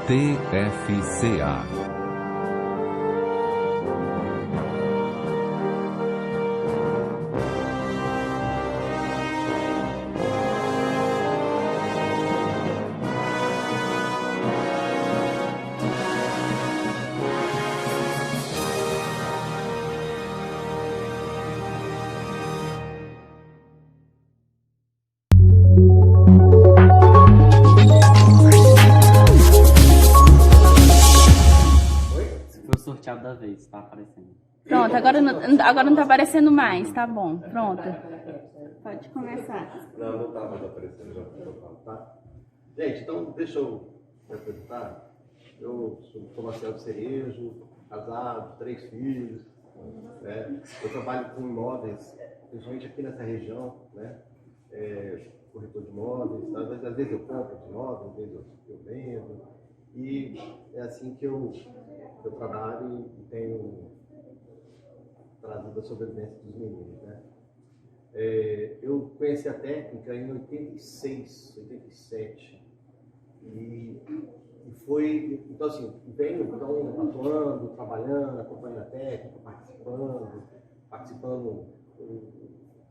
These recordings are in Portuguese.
TFCA. Sorteado da vez, tá aparecendo. Pronto, agora não tá aparecendo mais, tá bom, pronto. Pode começar. Não tá mais aparecendo já, tá? Gente, então deixa eu me apresentar. Eu sou Marcelo Cerejo, casado, 3 filhos, né? Eu trabalho com imóveis, principalmente aqui nessa região, né? Corretor de imóveis, às vezes eu compro de imóveis, às vezes eu vendo. E é assim que eu trabalho e tenho trazido a sobrevivência dos meninos, né? Eu conheci a técnica em 86, 87 e foi, então assim, venho então atuando, trabalhando, acompanhando a técnica, participando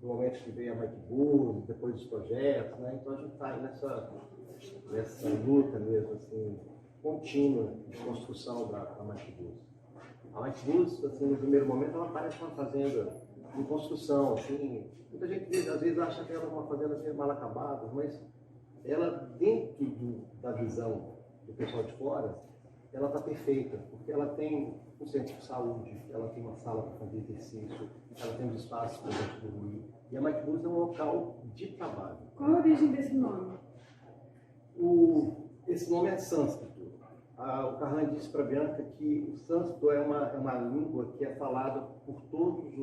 do momento que veio a Mike Booth, depois dos projetos, né? Então a gente está aí nessa luta mesmo, assim, contínua de construção da Mike Booth. A Mike Booth, assim, no primeiro momento, ela parece uma fazenda de construção, assim, muita gente às vezes acha que ela é uma fazenda assim, mal acabada, mas ela, dentro da visão do pessoal de fora, ela está perfeita, porque ela tem um centro de saúde, ela tem uma sala para fazer exercício, ela tem um espaço para a gente dormir, e a Mike Booth é um local de trabalho. Qual a origem desse nome? Esse nome é sânscrito. O Carran disse para a Bianca que o sânscrito é uma língua que é falada por todos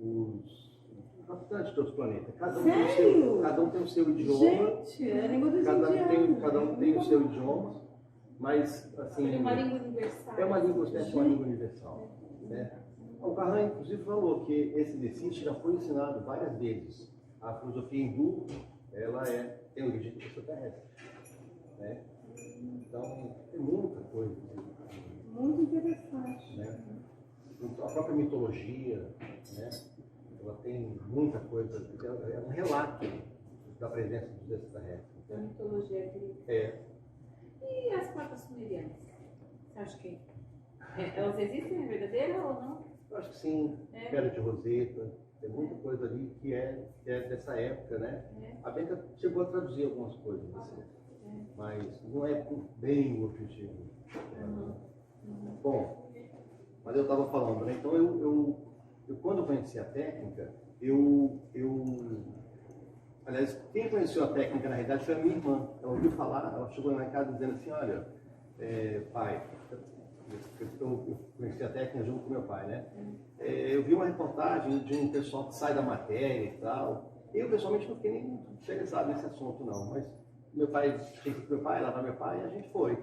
os habitantes de outro planeta. Cada um tem o seu idioma. Gente, é a língua dos indianos. Cada um tem o seu idioma, mas assim... É uma língua universal. É uma língua universal. Né? O Carran, inclusive, falou que esse exercício já foi ensinado várias vezes. A filosofia hindu, ela tem origem extraterrestre. Né? Então, tem muita coisa. Muito interessante. Né? A própria mitologia, né? Ela tem muita coisa. É um relato da presença dos extraterrestres. A mitologia grega. E as placas sumerianas? Você acha que elas existem, é verdadeira ou não? Eu acho que sim. Pedra de Roseta. Tem muita coisa ali que é dessa época, né? A Bianca chegou a traduzir algumas coisas assim. Mas não é bem o objetivo. Bom, mas eu estava falando, né? Então eu quando eu conheci a técnica, aliás, quem conheceu a técnica na realidade foi a minha irmã. Ela ouviu falar, ela chegou lá em casa dizendo assim, olha, pai, eu conheci a técnica junto com meu pai, né? Eu vi uma reportagem de um pessoal que sai da matéria e tal. Eu pessoalmente não fiquei nem muito interessado nesse assunto não, mas meu pai tinha que ir com meu pai, lá vai meu pai, e a gente foi.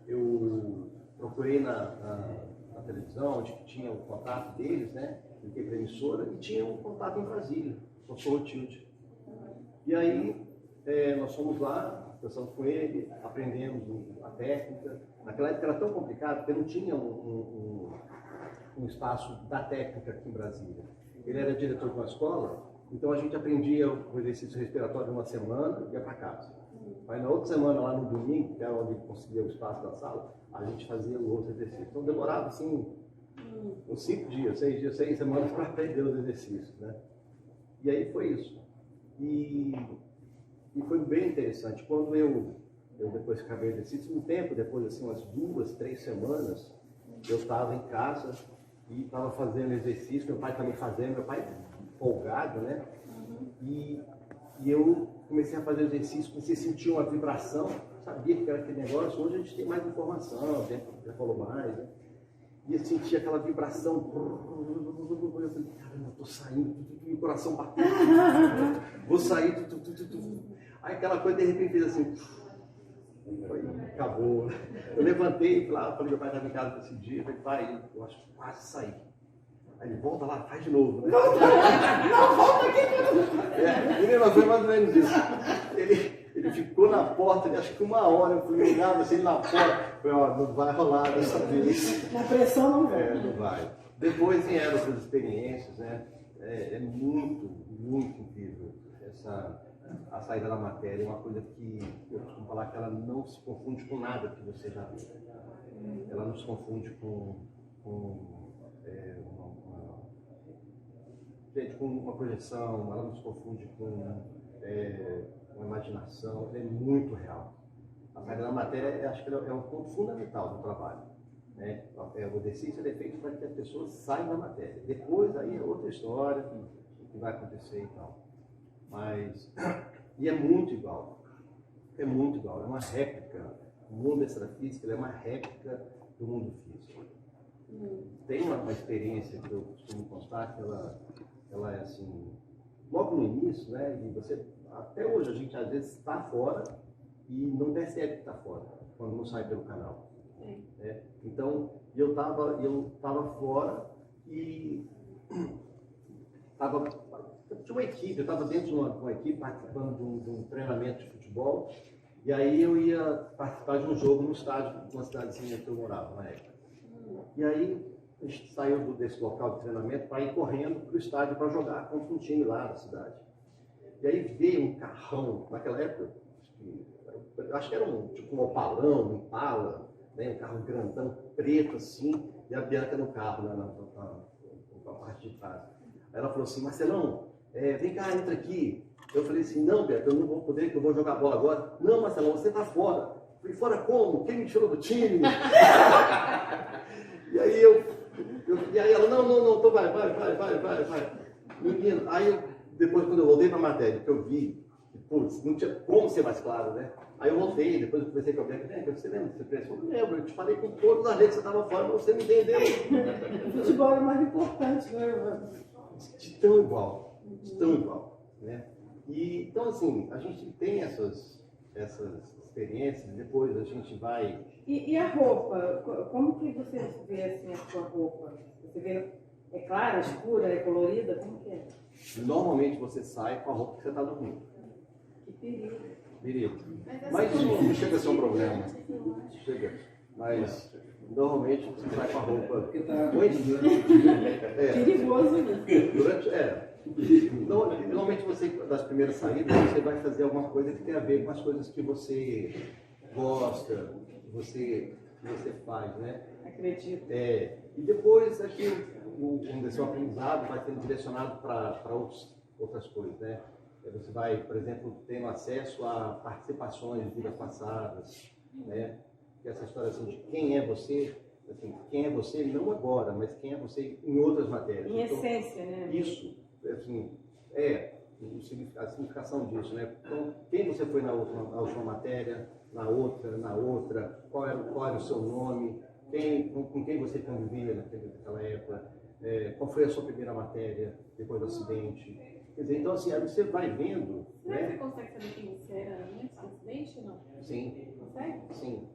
Eu procurei na televisão, onde tinha o contato deles, né? Liguei para a emissora e tinha um contato em Brasília, com o Rothschild. E aí nós fomos lá, conversamos com ele, aprendemos a técnica. Naquela época era tão complicado porque não tinha um espaço da técnica aqui em Brasília. Ele era diretor de uma escola. Então a gente aprendia o exercício respiratório uma semana e ia para casa. Aí na outra semana, lá no domingo, que era onde conseguia o espaço da sala, a gente fazia o outro exercício. Então demorava assim, uns 5 dias, 6 dias, 6 semanas para aprender os exercícios, né? E aí foi isso. E foi bem interessante. Quando eu depois que acabei o exercício, um tempo depois, assim, umas 2, 3 semanas, eu estava em casa e estava fazendo exercício, meu pai também fazendo, meu pai folgado, né? E eu comecei a fazer exercício, comecei a sentir uma vibração, sabia que era aquele negócio. Hoje a gente tem mais informação, o tempo já falou mais, né? E eu senti aquela vibração, eu falei, caramba, eu tô saindo, e o coração batendo, vou sair, aí aquela coisa de repente fez assim, acabou. Eu levantei, falei, meu pai estava em casa nesse dia, falei, pai, eu acho que quase saí. Aí ele volta lá, faz de novo, né? Não, volta aqui! Menina, foi mais ou menos isso. Ele Ele ficou na porta, acho que 1 hora, eu fui olhando assim na porta. Falei, ó, não vai rolar dessa vez. Na pressão não vai. Não vai. Depois vieram outras experiências, né? É muito, muito incrível a saída da matéria. É uma coisa que eu costumo falar que ela não se confunde com nada que você já viu. Ela não se confunde com uma projeção, ela não se confunde com uma imaginação. É muito real. A saída da matéria, acho que é um ponto fundamental do trabalho. Né? O exercício é feito para que as pessoas saiam da matéria. Depois, aí é outra história que vai acontecer e tal. Mas, e é muito igual. É muito igual. É uma réplica. O mundo extrafísico é uma réplica do mundo físico. Tem uma experiência que eu costumo contar que ela é assim, logo no início, né? E você, até hoje a gente às vezes está fora e não percebe que está fora, quando não sai pelo canal. Né? Então, eu estava fora e tinha uma equipe, eu estava dentro de uma equipe participando de um treinamento de futebol, e aí eu ia participar de um jogo no estádio, numa cidadezinha que eu morava na época. E aí a gente saiu desse local de treinamento para ir correndo para o estádio para jogar contra um time lá da cidade. E aí veio um carrão, naquela época, acho que era tipo um opalão, um Impala, né, um carro grandão, preto assim, e a Bianca no carro, na parte de trás. Aí ela falou assim, Marcelão, vem cá, entra aqui. Eu falei assim, não, Bianca, eu não vou poder, que eu vou jogar bola agora. Não, Marcelão, você está fora. Eu falei, fora como? Quem me tirou do time? E aí e aí ela, não, então vai. Menino, aí depois quando eu voltei para a matéria, que eu vi, putz, não tinha como ser mais claro, né? Aí eu voltei, depois eu conversei com a Bianca, você lembra dessa experiência? Eu não lembro, eu te falei com todas as vezes que você estava fora, mas você não entendeu. O futebol é mais importante, né? De tão igual, né? E, então, assim, a gente tem essas experiências, depois a gente vai... E a roupa? Como que você vê, assim, a sua roupa? Você vê, é clara, escura, é colorida? Como que é? Normalmente você sai com a roupa que você está dormindo. Que perigo. Perigo. Mas isso não chega a ser um problema. Chega. Mas normalmente você sai com a roupa. Porque tá Perigoso isso. Normalmente você, das primeiras saídas, você vai fazer alguma coisa que tem a ver com as coisas que você gosta, que você faz, né? Acredito. E depois aqui o seu aprendizado vai sendo direcionado para outras coisas, né? Você vai, por exemplo, tendo acesso a participações de vidas passadas, né? Essa história assim, de quem é você, assim, quem é você não agora, mas quem é você em outras matérias. Em então, essência, né? Isso, assim, a significação disso, né? Então, quem você foi na última matéria, na outra, qual era o seu nome, com quem você convivia naquela época, qual foi a sua primeira matéria depois do acidente. Quer dizer, então assim, aí você vai vendo... Será né? que você consegue saber quem você era antes do acidente ou não? Sim. Consegue? Sim.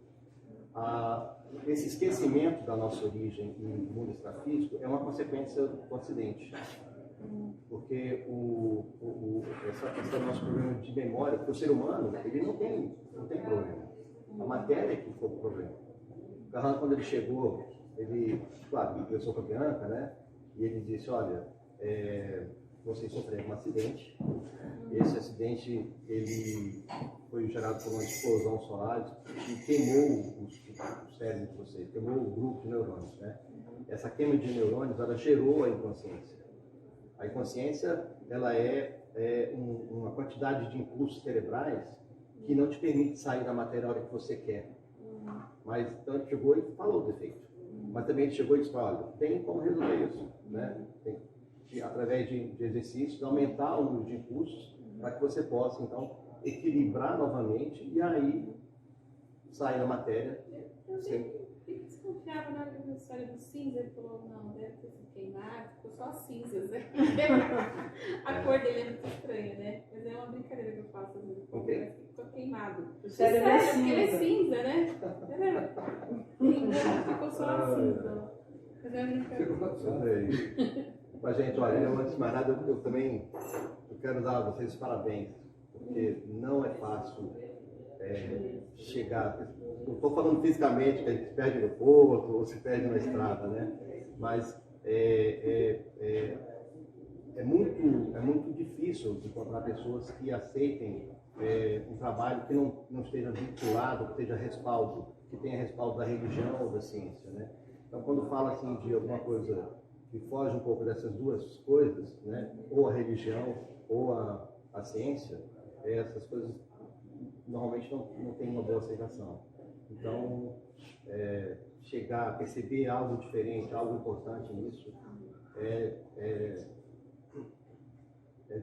Esse esquecimento da nossa origem no mundo extrafísico é uma consequência do acidente. Porque esse é o nosso problema de memória, porque o ser humano, ele não tem problema. A matéria é que foi o problema. O Carran, quando ele chegou, claro, conversou com a Bianca, né? E ele disse, olha, vocês sofreram um acidente. Esse acidente, ele foi gerado por uma explosão solar e queimou o cérebro de vocês, queimou o grupo de neurônios, né? Essa queima de neurônios, ela gerou a inconsciência. A inconsciência, ela é uma quantidade de impulsos cerebrais que não te permite sair da matéria a hora que você quer. Mas, então, ele chegou e falou do defeito. Mas também ele chegou e disse, olha, tem como resolver isso, né? Através de exercícios, aumentar o número de impulsos para que você possa, então, equilibrar novamente e aí sair da matéria. Eu sempre desconfiava na hora da história do cinza, ele falou, não, deve ter sido queimado, ficou só cinzas, né? A cor dele é muito estranha, né? Mas é uma brincadeira que eu faço às vezes, ficou queimado. O cérebro é cinza. Porque ele é cinza, né? Ficou só a cinza. Mas é uma brincadeira. Mas, gente, olha, antes de mais nada, eu também quero dar a vocês os parabéns. porque não é fácil chegar. Não estou falando fisicamente que a gente se perde no porto ou se perde na estrada, né? Mas é muito difícil encontrar pessoas que aceitem um trabalho que não esteja vinculado, que esteja respaldo, que tenha respaldo da religião ou da ciência, né? Então, quando fala assim de alguma coisa que foge um pouco dessas duas coisas, né? Ou a religião ou a ciência, essas coisas normalmente não têm uma boa aceitação. Então, chegar a perceber algo diferente, algo importante nisso, é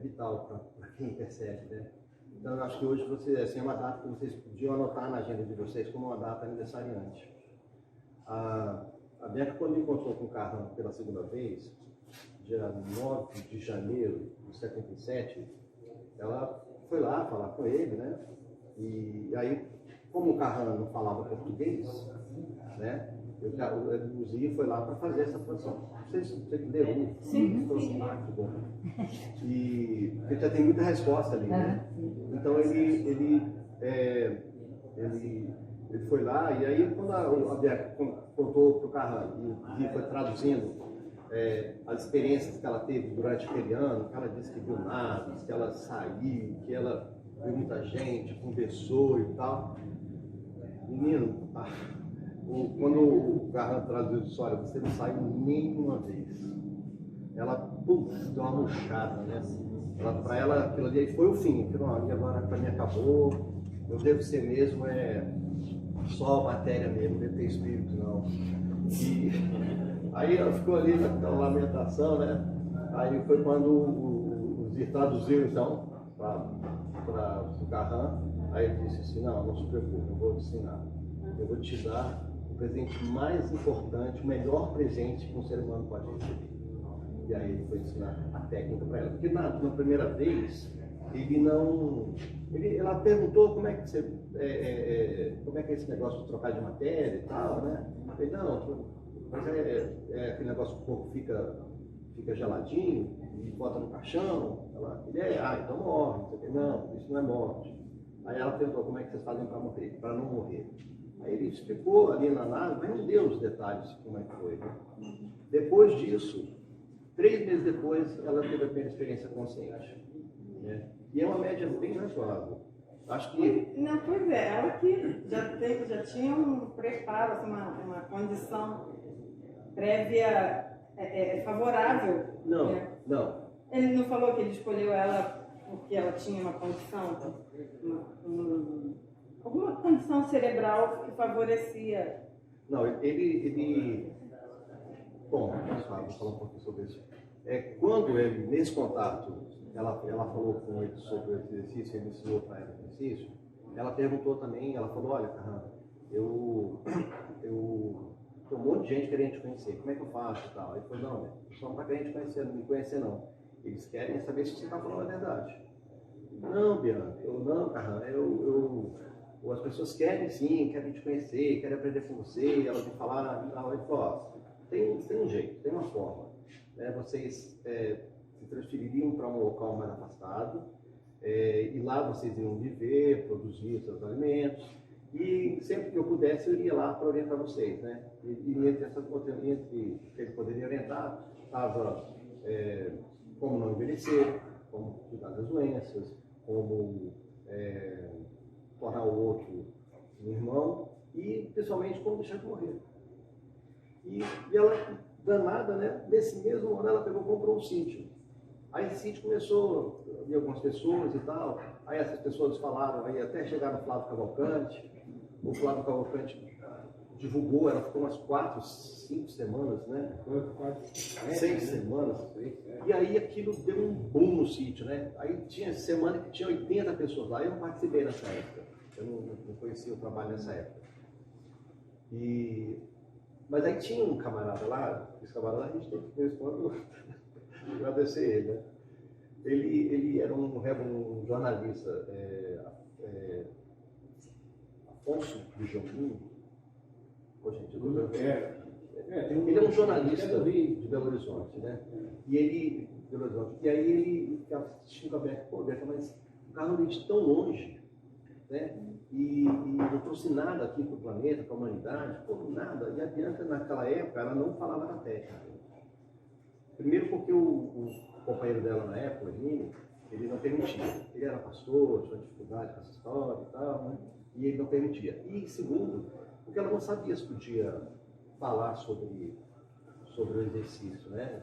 vital para quem percebe, né? Então, eu acho que hoje é uma data que vocês podiam anotar na agenda de vocês como uma data aniversariante. A Bianca, quando me encontrou com o Carrão pela segunda vez, dia 9 de janeiro de 77, ela foi lá falar com ele, né? E aí, como o Carrão não falava português, né? O Zia foi lá para fazer essa tradução. Vocês leram? Sim. Que bom. E ele já tem muita resposta ali, né? Então ele foi lá, e aí quando a Bianca contou para o Carrão e o Zia foi traduzindo as experiências que ela teve durante aquele ano, que ela disse que viu naves, que ela saiu, que ela viu muita gente, conversou e tal. Menino, quando o Carrão traduziu isso, olha, você não saiu nenhuma vez. Ela, deu uma murchada, né? Para ela, aquilo ali foi o fim. Aquilo, agora para mim acabou. Eu devo ser mesmo só matéria mesmo, não devo ter espírito, não. E aí ela ficou ali naquela lamentação, né? Aí foi quando o Zir traduziu, então, para o Carrão. Aí ele disse assim, não se preocupe, eu vou te ensinar. Eu vou te dar o presente mais importante, o melhor presente que um ser humano pode receber. E aí ele foi ensinar a técnica para ela. Porque na primeira vez, ela perguntou como é que é esse negócio de trocar de matéria e tal, né? Eu falei, não, mas aquele negócio que o corpo fica geladinho e bota no caixão. Então morre. Não, isso não é morte. Aí ela perguntou como é que vocês fazem para não morrer. Aí ele explicou ali na nave, mas não deu os detalhes de como é que foi. Né? Depois disso, 3 meses depois, ela teve a primeira experiência consciente. Né? E é uma média bem razoável. Acho que... Não, pois é, ela que já tinha um preparo, assim, uma condição prévia favorável. Não, né? não. Ele não falou que ele escolheu ela porque ela tinha uma condição, alguma condição cerebral que favorecia. Não, ele... Bom, pessoal, vou falar um pouquinho sobre isso. Quando ele, nesse contato, ela falou com ele sobre o exercício, ele ensinou para ela o exercício, ela perguntou também, ela falou, olha, Carrão, eu tem um monte de gente querendo te conhecer, como é que eu faço e tal? Ele falou, não, eles não estão querendo me conhecer não. Eles querem saber se você está falando a verdade. Não, Bianca, não, Carrão, as pessoas querem sim, querem te conhecer, querem aprender com você, elas vão falar e tal. Ele falou, tem um jeito, tem uma forma. Né? Vocês se transfeririam para um local mais afastado, e lá vocês iriam viver, produzir seus alimentos, e sempre que eu pudesse eu iria lá para orientar vocês. Né? E entre que ele poderia orientar, estava como não envelhecer, como cuidar das doenças, como tornar o outro um irmão e, pessoalmente, como deixar de morrer. E ela, danada, né? Nesse mesmo ano, ela comprou um sítio. Aí esse sítio começou a vir algumas pessoas e tal. Aí essas pessoas falaram, aí até chegar no Flávio Cavalcante. O Flávio Cavalcante divulgou, ela ficou umas 4, 5 semanas, né? 6 semanas. E aí aquilo deu um boom no sítio, né? Aí tinha semana que tinha 80 pessoas lá. Eu não participei nessa época. Eu não conhecia o trabalho nessa época. Mas aí tinha um camarada lá, esse camarada a gente tem que agradecer ele, né? Ele era um jornalista, Afonso de Jambim. Ele é um jornalista de Belo Horizonte, né? E aí ele ficava assistindo a Beca, mas o carro veio de tão longe, né? E não trouxe nada aqui para o planeta, para a humanidade, pô, nada. E a Bianca, naquela época, ela não falava na técnica. Primeiro porque o companheiro dela na época, ele não permitia. Ele era pastor, tinha dificuldade com essa história e tal, né? E ele não permitia. E segundo, porque ela não sabia se podia falar sobre o exercício, né?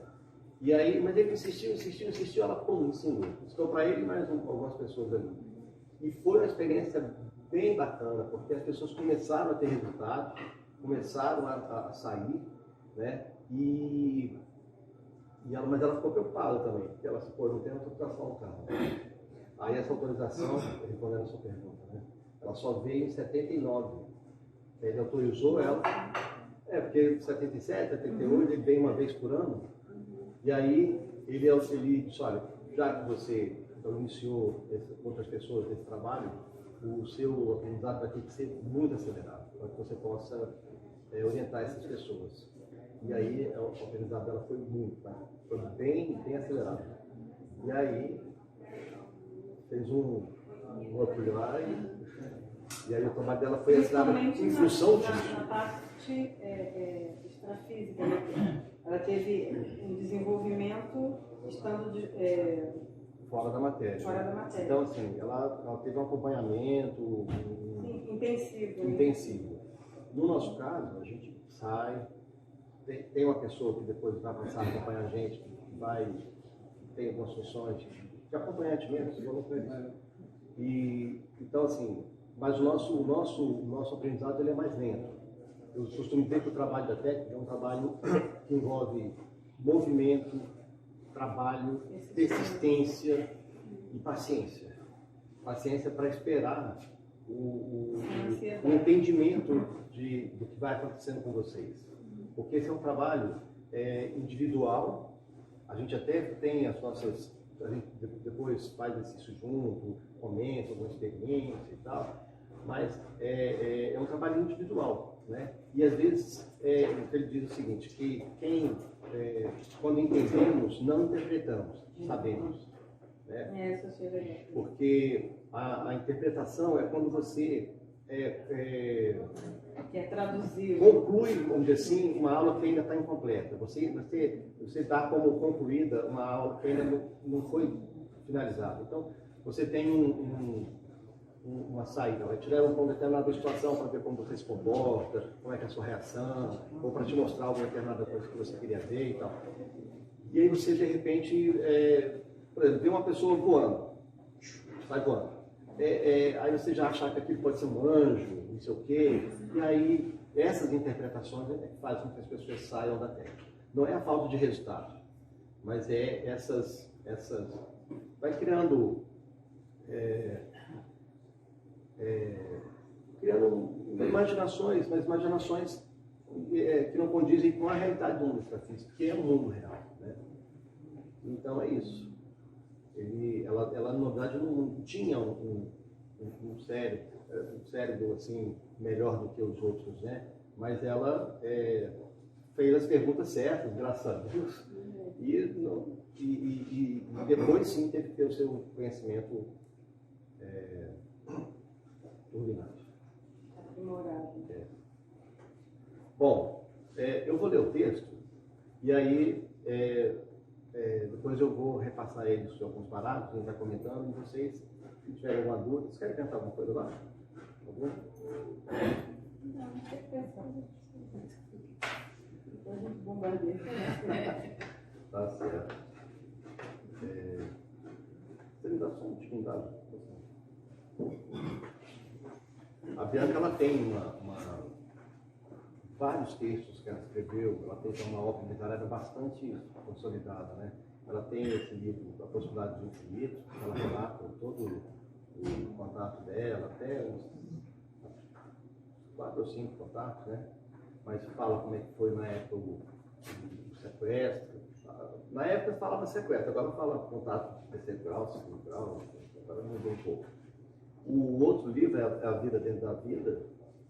E aí, mas ele insistiu, ela pum, ensinou. Ensinou para ele e mais algumas pessoas ali. E foi uma experiência bem bacana, porque as pessoas começaram a ter resultado, começaram a sair, né? Mas ela ficou preocupada também, porque ela se pô, não tem autorização no carro. Aí essa autorização, respondendo a sua pergunta, né? Ela só veio em 79. Ele autorizou ela, porque 77, 78, ele vem uma vez por ano. E aí ele disse, olha, já que você iniciou outras pessoas nesse trabalho, o seu aprendizado vai ter que ser muito acelerado, para que você possa orientar essas pessoas. E aí o aprendizado dela foi muito, tá? Foi bem acelerado. E aí fez um up lá e aí o trabalho dela foi acelerado em função disso. Na parte extrafísica, né? Ela teve um desenvolvimento estando fora da matéria. Fora da matéria. Então, assim, ela teve um acompanhamento intensivo. No nosso caso, a gente sai, tem uma pessoa que depois vai passar a acompanhar a gente, que tem algumas funções de acompanhante mesmo, que vão para isso. E, então, assim, mas o nosso aprendizado ele é mais lento. Eu costumo dizer que o trabalho da técnica é um trabalho que envolve movimento, trabalho, persistência e paciência. Paciência para esperar o entendimento do que vai acontecendo com vocês. Porque esse é um trabalho individual. A gente até tem as nossas... A gente depois faz exercício junto, comenta alguma experiência e tal. Mas é um trabalho individual, né? E às vezes ele diz o seguinte, que quando entendemos, não interpretamos, sabemos. Né? Porque a interpretação é quando você quer traduzir. Conclui, vamos dizer assim, uma aula que ainda está incompleta. Você dá como concluída uma aula que ainda não foi finalizada. Então, você tem uma saída, vai te levar para uma determinada situação para ver como você se comporta, como é que é a sua reação, ou para te mostrar alguma determinada coisa que você queria ver e tal. E aí você, de repente, por exemplo, vê uma pessoa voando, vai voando. Aí você já acha que aquilo pode ser um anjo, não sei o quê, e aí essas interpretações é que fazem com que as pessoas saiam da técnica. Não é a falta de resultado, mas essas vai criando imaginações, mas imaginações que não condizem com a realidade do mundo extrafísico, que é o mundo real, né? Então é isso. Ela na verdade não tinha um cérebro assim melhor do que os outros, né? Mas ela fez as perguntas certas, graças a Deus, e depois sim teve que ter o seu conhecimento turbinado. Aprimorado. Bom, eu vou ler o texto e aí depois eu vou repassar eles de alguns parágrafos, a gente vai comentando, e vocês, se tiverem alguma dúvida, vocês querem tentar alguma coisa lá? Algum? Não, não sei pensar. Depois a gente bombardeia. Tá certo. Você me dá só um tiquinho dado? A Bianca, ela tem vários textos que ela escreveu, ela tem uma obra literária bastante consolidada, né? Ela tem esse livro, A Possibilidade do Infinito, ela relata todo o contato dela, até uns 4 ou 5 contatos, né? Mas fala como é que foi na época o sequestro. Na época falava sequestro, agora fala contato de terceiro grau, segundo grau, agora mudou um pouco. O outro livro, A Vida Dentro da Vida,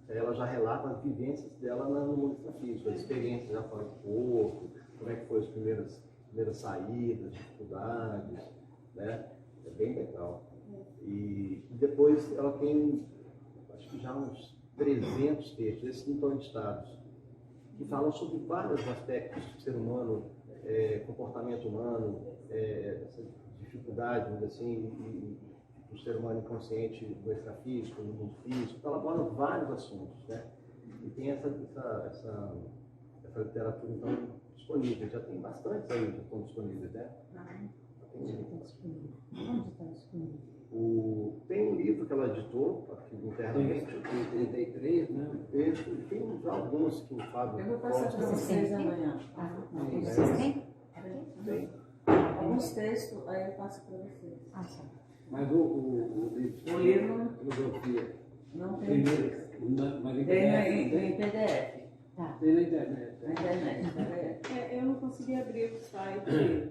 ela já relata as vivências dela no mundo extrafísico, as experiências já fora do corpo, como é que foi as primeiras saídas, dificuldades, né? É bem legal. E depois ela tem, acho que já uns 300 textos, esses não estão editados, que falam sobre vários aspectos do ser humano, comportamento humano, essa dificuldade, vamos dizer assim, do ser humano inconsciente, do extrafísico, no mundo físico. Ela aborda vários assuntos, né? E tem essa literatura, então, disponível. Já tem bastante aí que estão disponíveis, né? Onde está disponível? Tem um livro que ela editou, aqui internamente. Tem 33, né? Tem já alguns que o Fábio... Eu vou passar para vocês amanhã. Vocês têm? Tem. Alguns textos, aí eu passo para vocês. Mas o livro, O livro filosofia, não tem primeiro, texto. mas Tem em PDF. tem na internet. Na internet, PDF. Eu não consegui abrir o site.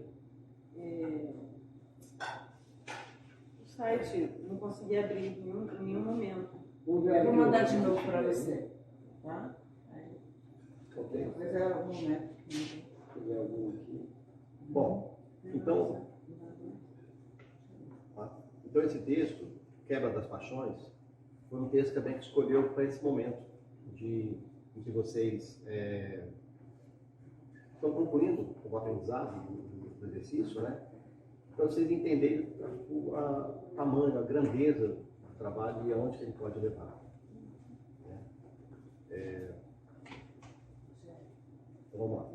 O site não consegui abrir em nenhum momento. Eu vou mandar de novo para você. Tá? Aí, depois é o momento. Tiver algum aqui. Bom, então esse texto, Quebra das Paixões, foi um texto também que escolheu para esse momento em que vocês estão concluindo o aprendizado do exercício, né? Para vocês entenderem o tamanho, a grandeza do trabalho e aonde ele pode levar. Então vamos lá.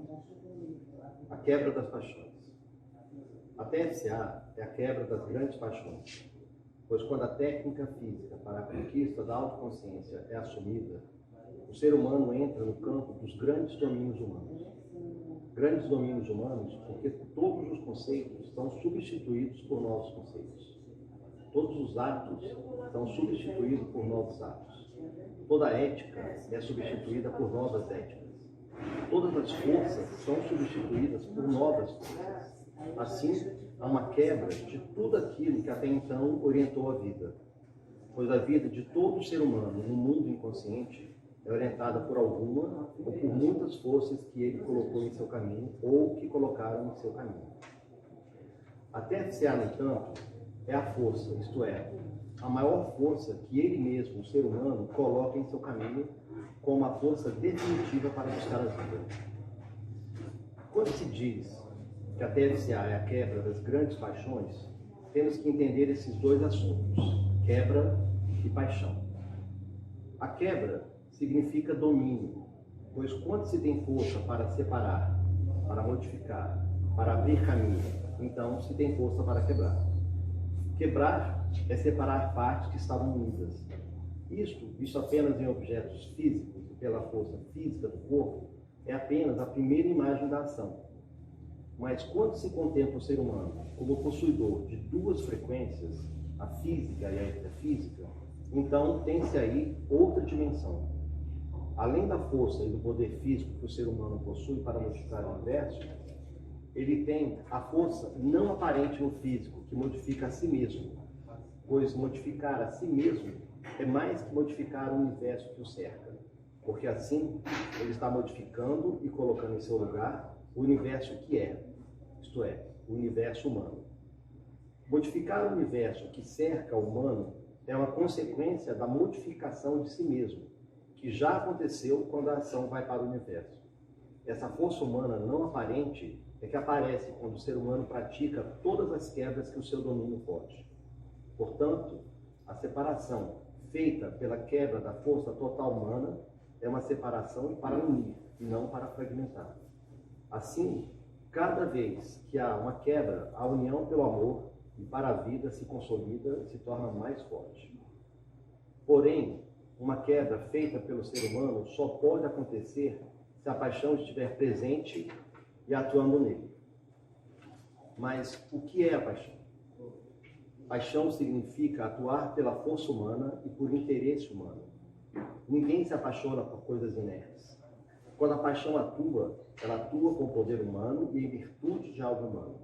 A quebra das paixões. A TFCA é a quebra das grandes paixões, pois quando a técnica física para a conquista da autoconsciência é assumida, o ser humano entra no campo dos grandes domínios humanos. Grandes domínios humanos porque todos os conceitos são substituídos por novos conceitos. Todos os hábitos são substituídos por novos hábitos. Toda a ética é substituída por novas éticas. Todas as forças são substituídas por novas forças. Assim, há uma quebra de tudo aquilo que até então orientou a vida. Pois a vida de todo ser humano no mundo inconsciente é orientada por alguma ou por muitas forças que ele colocou em seu caminho ou que colocaram em seu caminho. A TFCA, no entanto, é a força, isto é, a maior força que ele mesmo, o ser humano, coloca em seu caminho como a força definitiva para buscar a vida. Quando se diz que a TFCA é a quebra das grandes paixões, temos que entender esses dois assuntos, quebra e paixão. A quebra significa domínio, pois quando se tem força para separar, para modificar, para abrir caminho, então se tem força para quebrar. Quebrar é separar partes que estavam unidas. Isto apenas em objetos físicos e pela força física do corpo, é apenas a primeira imagem da ação. Mas quando se contempla o ser humano como possuidor de duas frequências, a física e a extrafísica, então tem-se aí outra dimensão. Além da força e do poder físico que o ser humano possui para modificar o universo, ele tem a força não aparente no físico, que modifica a si mesmo, pois modificar a si mesmo é mais que modificar o universo que o cerca, porque assim ele está modificando e colocando em seu lugar o universo que é, isto é, o universo humano. Modificar o universo que cerca o humano é uma consequência da modificação de si mesmo, que já aconteceu quando a ação vai para o universo. Essa força humana não aparente é que aparece quando o ser humano pratica todas as quebras que o seu domínio pode. Portanto, a separação feita pela quebra da força total humana é uma separação para unir e não para fragmentar. Assim, cada vez que há uma quebra, a união pelo amor e para a vida se consolida e se torna mais forte. Porém, uma quebra feita pelo ser humano só pode acontecer se a paixão estiver presente e atuando nele. Mas o que é a paixão? Paixão significa atuar pela força humana e por interesse humano. Ninguém se apaixona por coisas inertes. Quando a paixão atua, ela atua com o poder humano e em virtude de algo humano.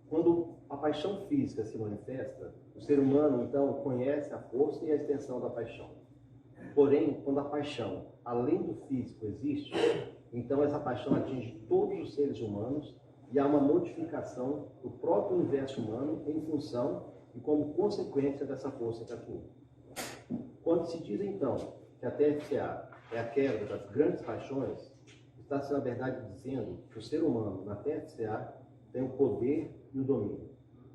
Quando a paixão física se manifesta, o ser humano, então, conhece a força e a extensão da paixão. Porém, quando a paixão, além do físico, existe, então essa paixão atinge todos os seres humanos e há uma modificação do próprio universo humano em função e como consequência dessa força que atua. Quando se diz, então, que a TFCA é a quebra das grandes paixões, está-se, na verdade, dizendo que o ser humano, na TFCA, tem o poder e o domínio.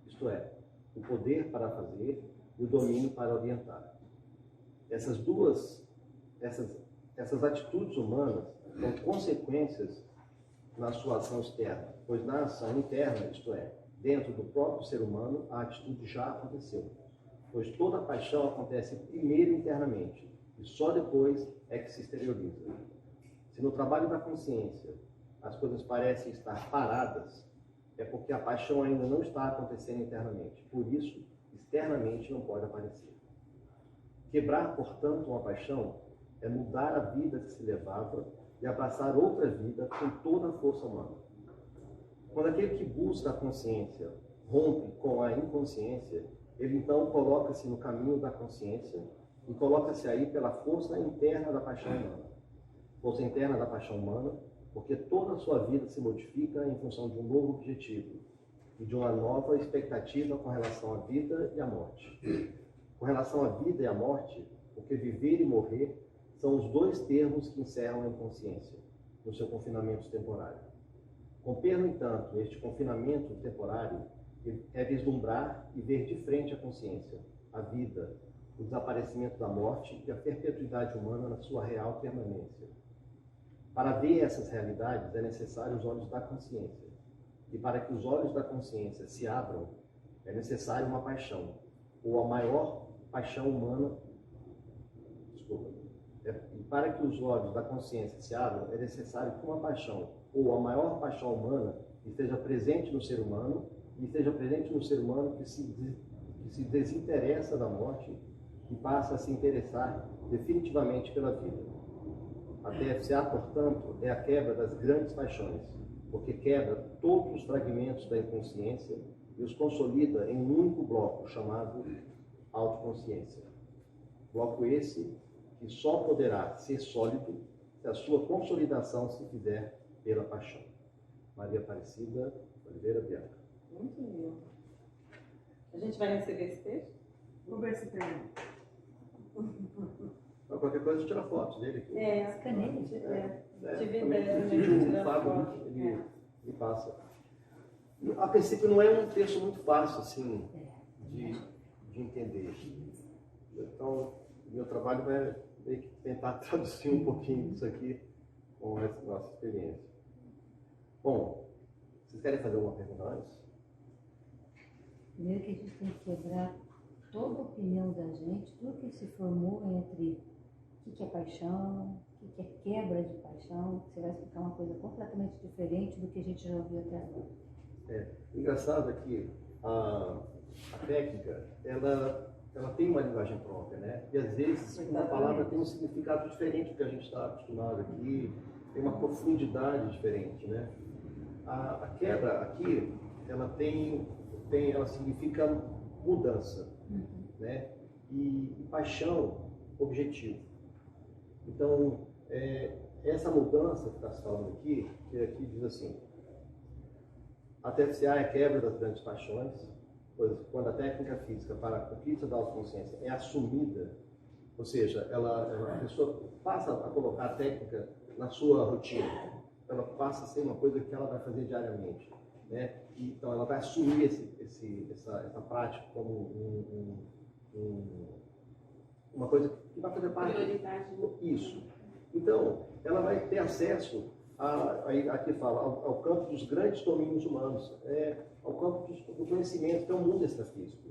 Isto é, o poder para fazer e o domínio para orientar. Essas atitudes humanas são consequências na sua ação externa, pois na ação interna, isto é, dentro do próprio ser humano, a atitude já aconteceu. Pois toda paixão acontece primeiro internamente, e só depois é que se exterioriza. Se no trabalho da consciência as coisas parecem estar paradas, é porque a paixão ainda não está acontecendo internamente. Por isso, externamente não pode aparecer. Quebrar, portanto, uma paixão é mudar a vida que se levava e abraçar outra vida com toda a força humana. Quando aquele que busca a consciência rompe com a inconsciência, ele então coloca-se no caminho da consciência e coloca-se aí pela força interna da paixão humana. Força interna da paixão humana, porque toda a sua vida se modifica em função de um novo objetivo e de uma nova expectativa com relação à vida e à morte. Com relação à vida e à morte, porque viver e morrer são os dois termos que encerram a inconsciência, no seu confinamento temporário. Compreendo, no entanto, este confinamento temporário é vislumbrar e ver de frente a consciência, a vida, o desaparecimento da morte e a perpetuidade humana na sua real permanência. Para ver essas realidades é necessário os olhos da consciência. E para que os olhos da consciência se abram, é necessário uma paixão, ou a maior paixão humana. E para que os olhos da consciência se abram, é necessário que uma paixão, ou a maior paixão humana, esteja presente no ser humano, e esteja presente no ser humano que se desinteressa da morte e passa a se interessar definitivamente pela vida. A TFCA, portanto, é a quebra das grandes paixões, porque quebra todos os fragmentos da inconsciência e os consolida em um único bloco chamado autoconsciência. Bloco esse que só poderá ser sólido se a sua consolidação se fizer pela paixão. Maria Aparecida Oliveira Bianca. Muito lindo. A gente vai receber esse texto? Vou ver se tem. Qualquer coisa, tira fotos dele aqui. As canetas. Tive também ideia pediu de o tirar Fábio, foto. ele passa. A princípio não é um texto muito fácil assim, de entender. Então, meu trabalho vai meio que tentar traduzir um pouquinho disso aqui com essa nossa experiência. Bom, vocês querem fazer alguma pergunta antes? Primeiro que a gente tem que quebrar toda a opinião da gente, tudo que se formou entre o que é paixão, o que é quebra de paixão, você vai explicar uma coisa completamente diferente do que a gente já ouviu até agora. Engraçado é que a técnica, ela tem uma linguagem própria, né? E às vezes uma palavra tem um significado diferente do que a gente está acostumado aqui, tem uma profundidade diferente, né? A quebra aqui, ela significa mudança, né? E paixão, objetivo. Então, essa mudança que está se falando aqui, que aqui diz assim, a TFCA é a quebra das grandes paixões, pois quando a técnica física para a conquista da autoconsciência é assumida, ou seja, a pessoa passa a colocar a técnica na sua rotina, ela passa a ser uma coisa que ela vai fazer diariamente, né? Então ela vai assumir essa prática como uma coisa que vai fazer parte. Prioridade. Isso. Então, ela vai ter acesso aqui fala, ao campo dos grandes domínios humanos, ao campo do conhecimento, que é o mundo extrafísico,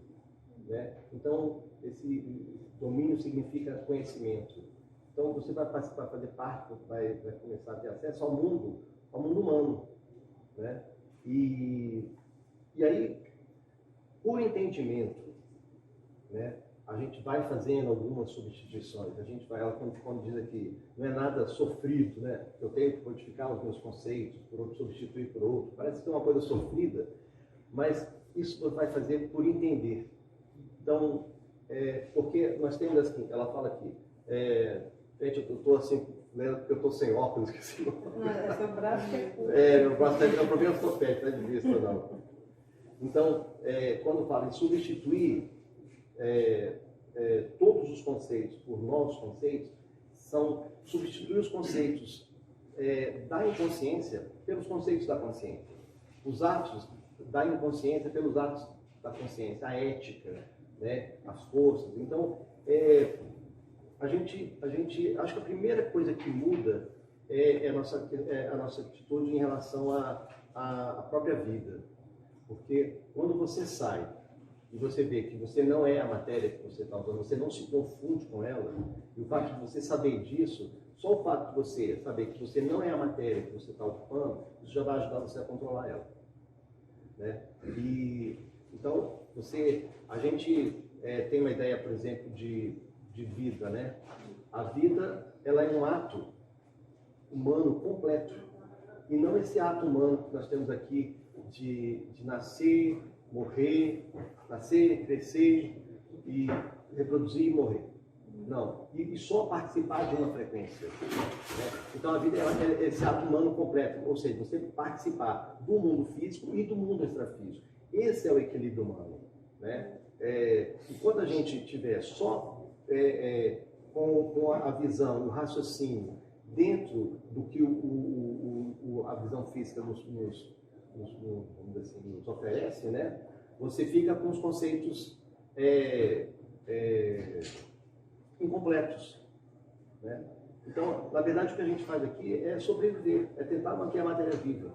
né? Então, esse domínio significa conhecimento. Então, você vai fazer parte, vai começar a ter acesso ao mundo humano, né? E aí, por entendimento, né, a gente vai fazendo algumas substituições. A gente vai, quando diz aqui, não é nada sofrido, né? Eu tenho que modificar os meus conceitos, substituir por outro. Parece que é uma coisa sofrida, mas isso você vai fazer por entender. Então, porque nós temos assim, ela fala aqui, gente, eu estou assim, lendo porque eu estou sem óculos, esqueci. Não, é seu braço que é curto. Meu braço não é problema ortopédico, não é de vista, não. Então, quando fala em substituir todos os conceitos por novos conceitos, são substituir os conceitos da inconsciência pelos conceitos da consciência. Os atos da inconsciência pelos atos da consciência, a ética, né, as forças. Então, acho que a primeira coisa que muda é a nossa atitude em relação à própria vida. Porque quando você sai e você vê que você não é a matéria que você está usando, você não se confunde com ela, e o fato de você saber disso, só o fato de você saber que você não é a matéria que você está ocupando, isso já vai ajudar você a controlar ela. Né? E, então, a gente tem uma ideia, por exemplo, de vida, né? A vida, ela é um ato humano completo. E não esse ato humano que nós temos aqui de nascer, morrer, nascer, crescer e reproduzir e morrer. Não. E só participar de uma frequência. Né? Então a vida é esse ato humano completo. Ou seja, você participar do mundo físico e do mundo extrafísico. Esse é o equilíbrio humano. Né? E quando a gente tiver só com a visão, o raciocínio dentro do que a visão física nos oferece, né? Você fica com os conceitos incompletos. Né? Então, na verdade, o que a gente faz aqui é sobreviver, é tentar manter a matéria viva.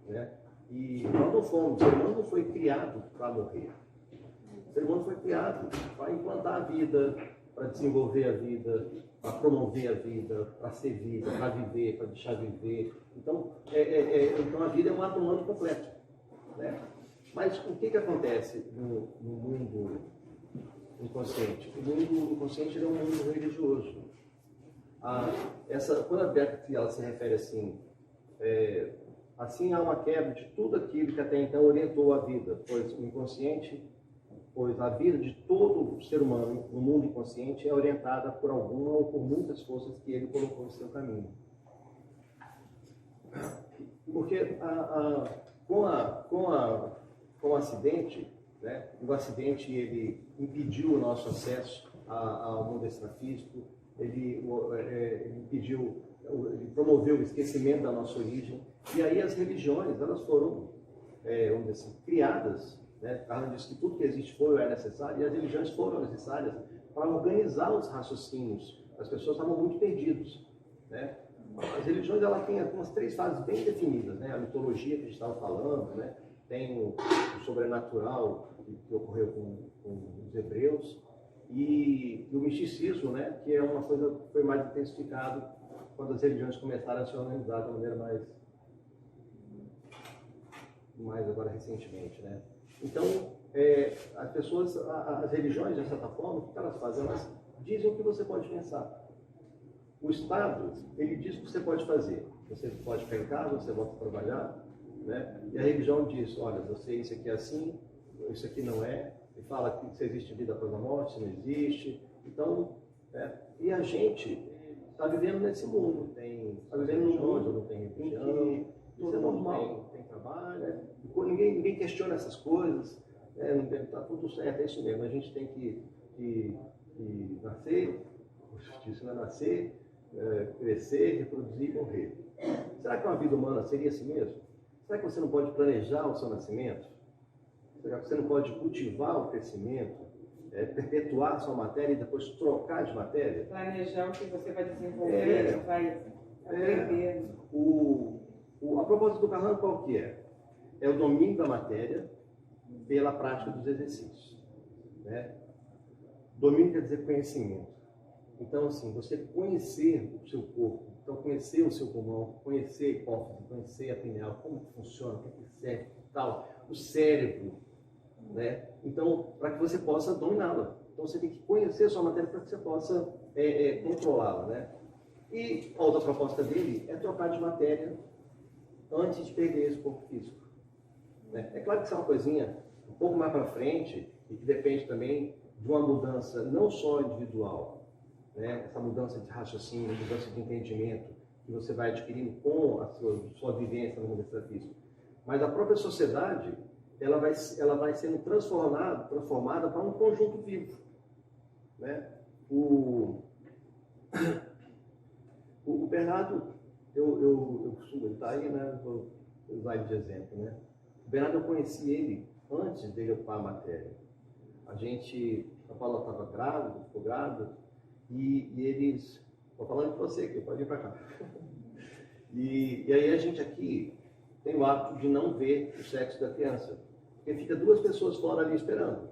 Né? E nós não fomos, o ser humano não foi criado para morrer. O ser humano foi criado para implantar a vida, para desenvolver a vida, para promover a vida, para ser vida, para viver, para deixar viver. Então, então a vida é um ato humano completo. Né? Mas o que acontece no mundo inconsciente? O mundo inconsciente é um mundo religioso. Quando a Beth ela se refere assim, assim há uma quebra de tudo aquilo que até então orientou a vida, pois o inconsciente, pois a vida de todo ser humano no mundo inconsciente é orientada por alguma ou por muitas forças que ele colocou no seu caminho. Porque com o acidente, né, o acidente ele impediu o nosso acesso ao mundo extrafísico, ele impediu, ele promoveu o esquecimento da nossa origem, e aí as religiões elas foram, vamos dizer assim, criadas. Carlos disse que tudo que existe foi ou é necessário, e as religiões foram necessárias para organizar os raciocínios. As pessoas estavam muito perdidas. Né? As religiões ela tem algumas 3 fases bem definidas. Né? A mitologia que a gente estava falando, né? Tem o sobrenatural que ocorreu com os hebreus, e o misticismo, né? Que é uma coisa que foi mais intensificado quando as religiões começaram a se organizar de uma maneira mais agora recentemente. Né? Então, as religiões, de certa forma, o que elas fazem? Elas dizem o que você pode pensar. O Estado, ele diz o que você pode fazer. Você pode ficar em casa, você volta a trabalhar, né? E a religião diz, olha, isso aqui é assim, isso aqui não é, e fala que se existe vida após a morte, se não existe. Então, e a gente está vivendo nesse mundo, está vivendo num mundo, não tem religião, isso é normal, tem trabalho, ninguém questiona essas coisas, está tudo certo, é isso mesmo, a gente tem que nascer, a justiça vai nascer, crescer, reproduzir e morrer. Será que uma vida humana seria assim mesmo? Será que você não pode planejar o seu nascimento? Será que você não pode cultivar o crescimento, perpetuar a sua matéria e depois trocar de matéria? Planejar o que você vai desenvolver, vai aprender. A proposta do Carrano qual que é? É o domínio da matéria pela prática dos exercícios. Né? Domínio quer dizer conhecimento. Então, assim, você conhecer o seu corpo, então conhecer o seu pulmão, conhecer a hipófise, conhecer a pineal, como funciona, o que serve, tal, o cérebro, né? Então, para que você possa dominá-la. Então, você tem que conhecer a sua matéria para que você possa controlá-la, né? E a outra proposta dele é trocar de matéria antes de perder esse corpo físico. Né? É claro que isso é uma coisinha um pouco mais para frente e que depende também de uma mudança não só individual, né? Essa mudança de raciocínio, mudança de entendimento que você vai adquirindo com a sua vivência no mundo extrafísico. Mas a própria sociedade, ela vai sendo transformada para um conjunto vivo, né? O Bernardo, eu costumo, ele está aí, né? Vou usar ele de exemplo, né? O Bernardo, eu conheci ele antes dele ocupar a matéria. A Paula estava grávida, ficou grávida, e eles, estou falando de você aqui, pode vir para cá. E aí a gente aqui tem o hábito de não ver o sexo da criança, porque fica 2 pessoas fora ali esperando,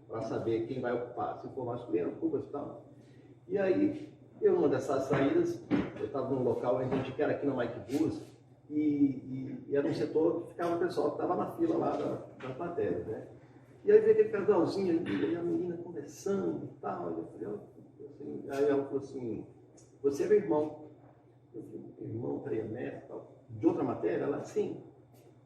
para saber quem vai ocupar, se for masculino, ocupa e tal. E aí, numa dessas saídas, eu estava num local, a gente que era aqui na Mike Bus, e era um setor que ficava o pessoal que estava na fila lá da plateia, né? E aí veio aquele casalzinho ali, e a menina conversando e tal, e eu falei, assim, aí ela falou assim, você é meu irmão. Eu falei, irmão, mestre e tal. De outra matéria? Ela, sim.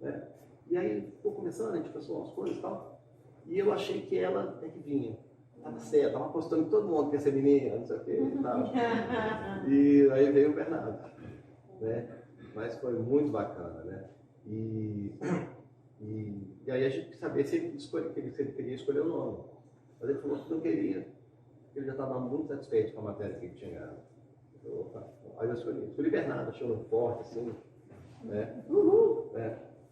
Né? E aí, ficou conversando, a gente pensou umas coisas e tal, e eu achei que ela é que vinha. Estava certo, estava apostando em todo mundo que ia ser menina, não sei o que e tal. E aí veio o Bernardo, né? Mas foi muito bacana, né? E aí a gente quis saber se ele queria escolher o nome. Mas ele falou que não queria, porque ele já estava muito satisfeito com a matéria que ele tinha ganhado. Aí eu escolhi Bernardo, achei um forte, assim, né?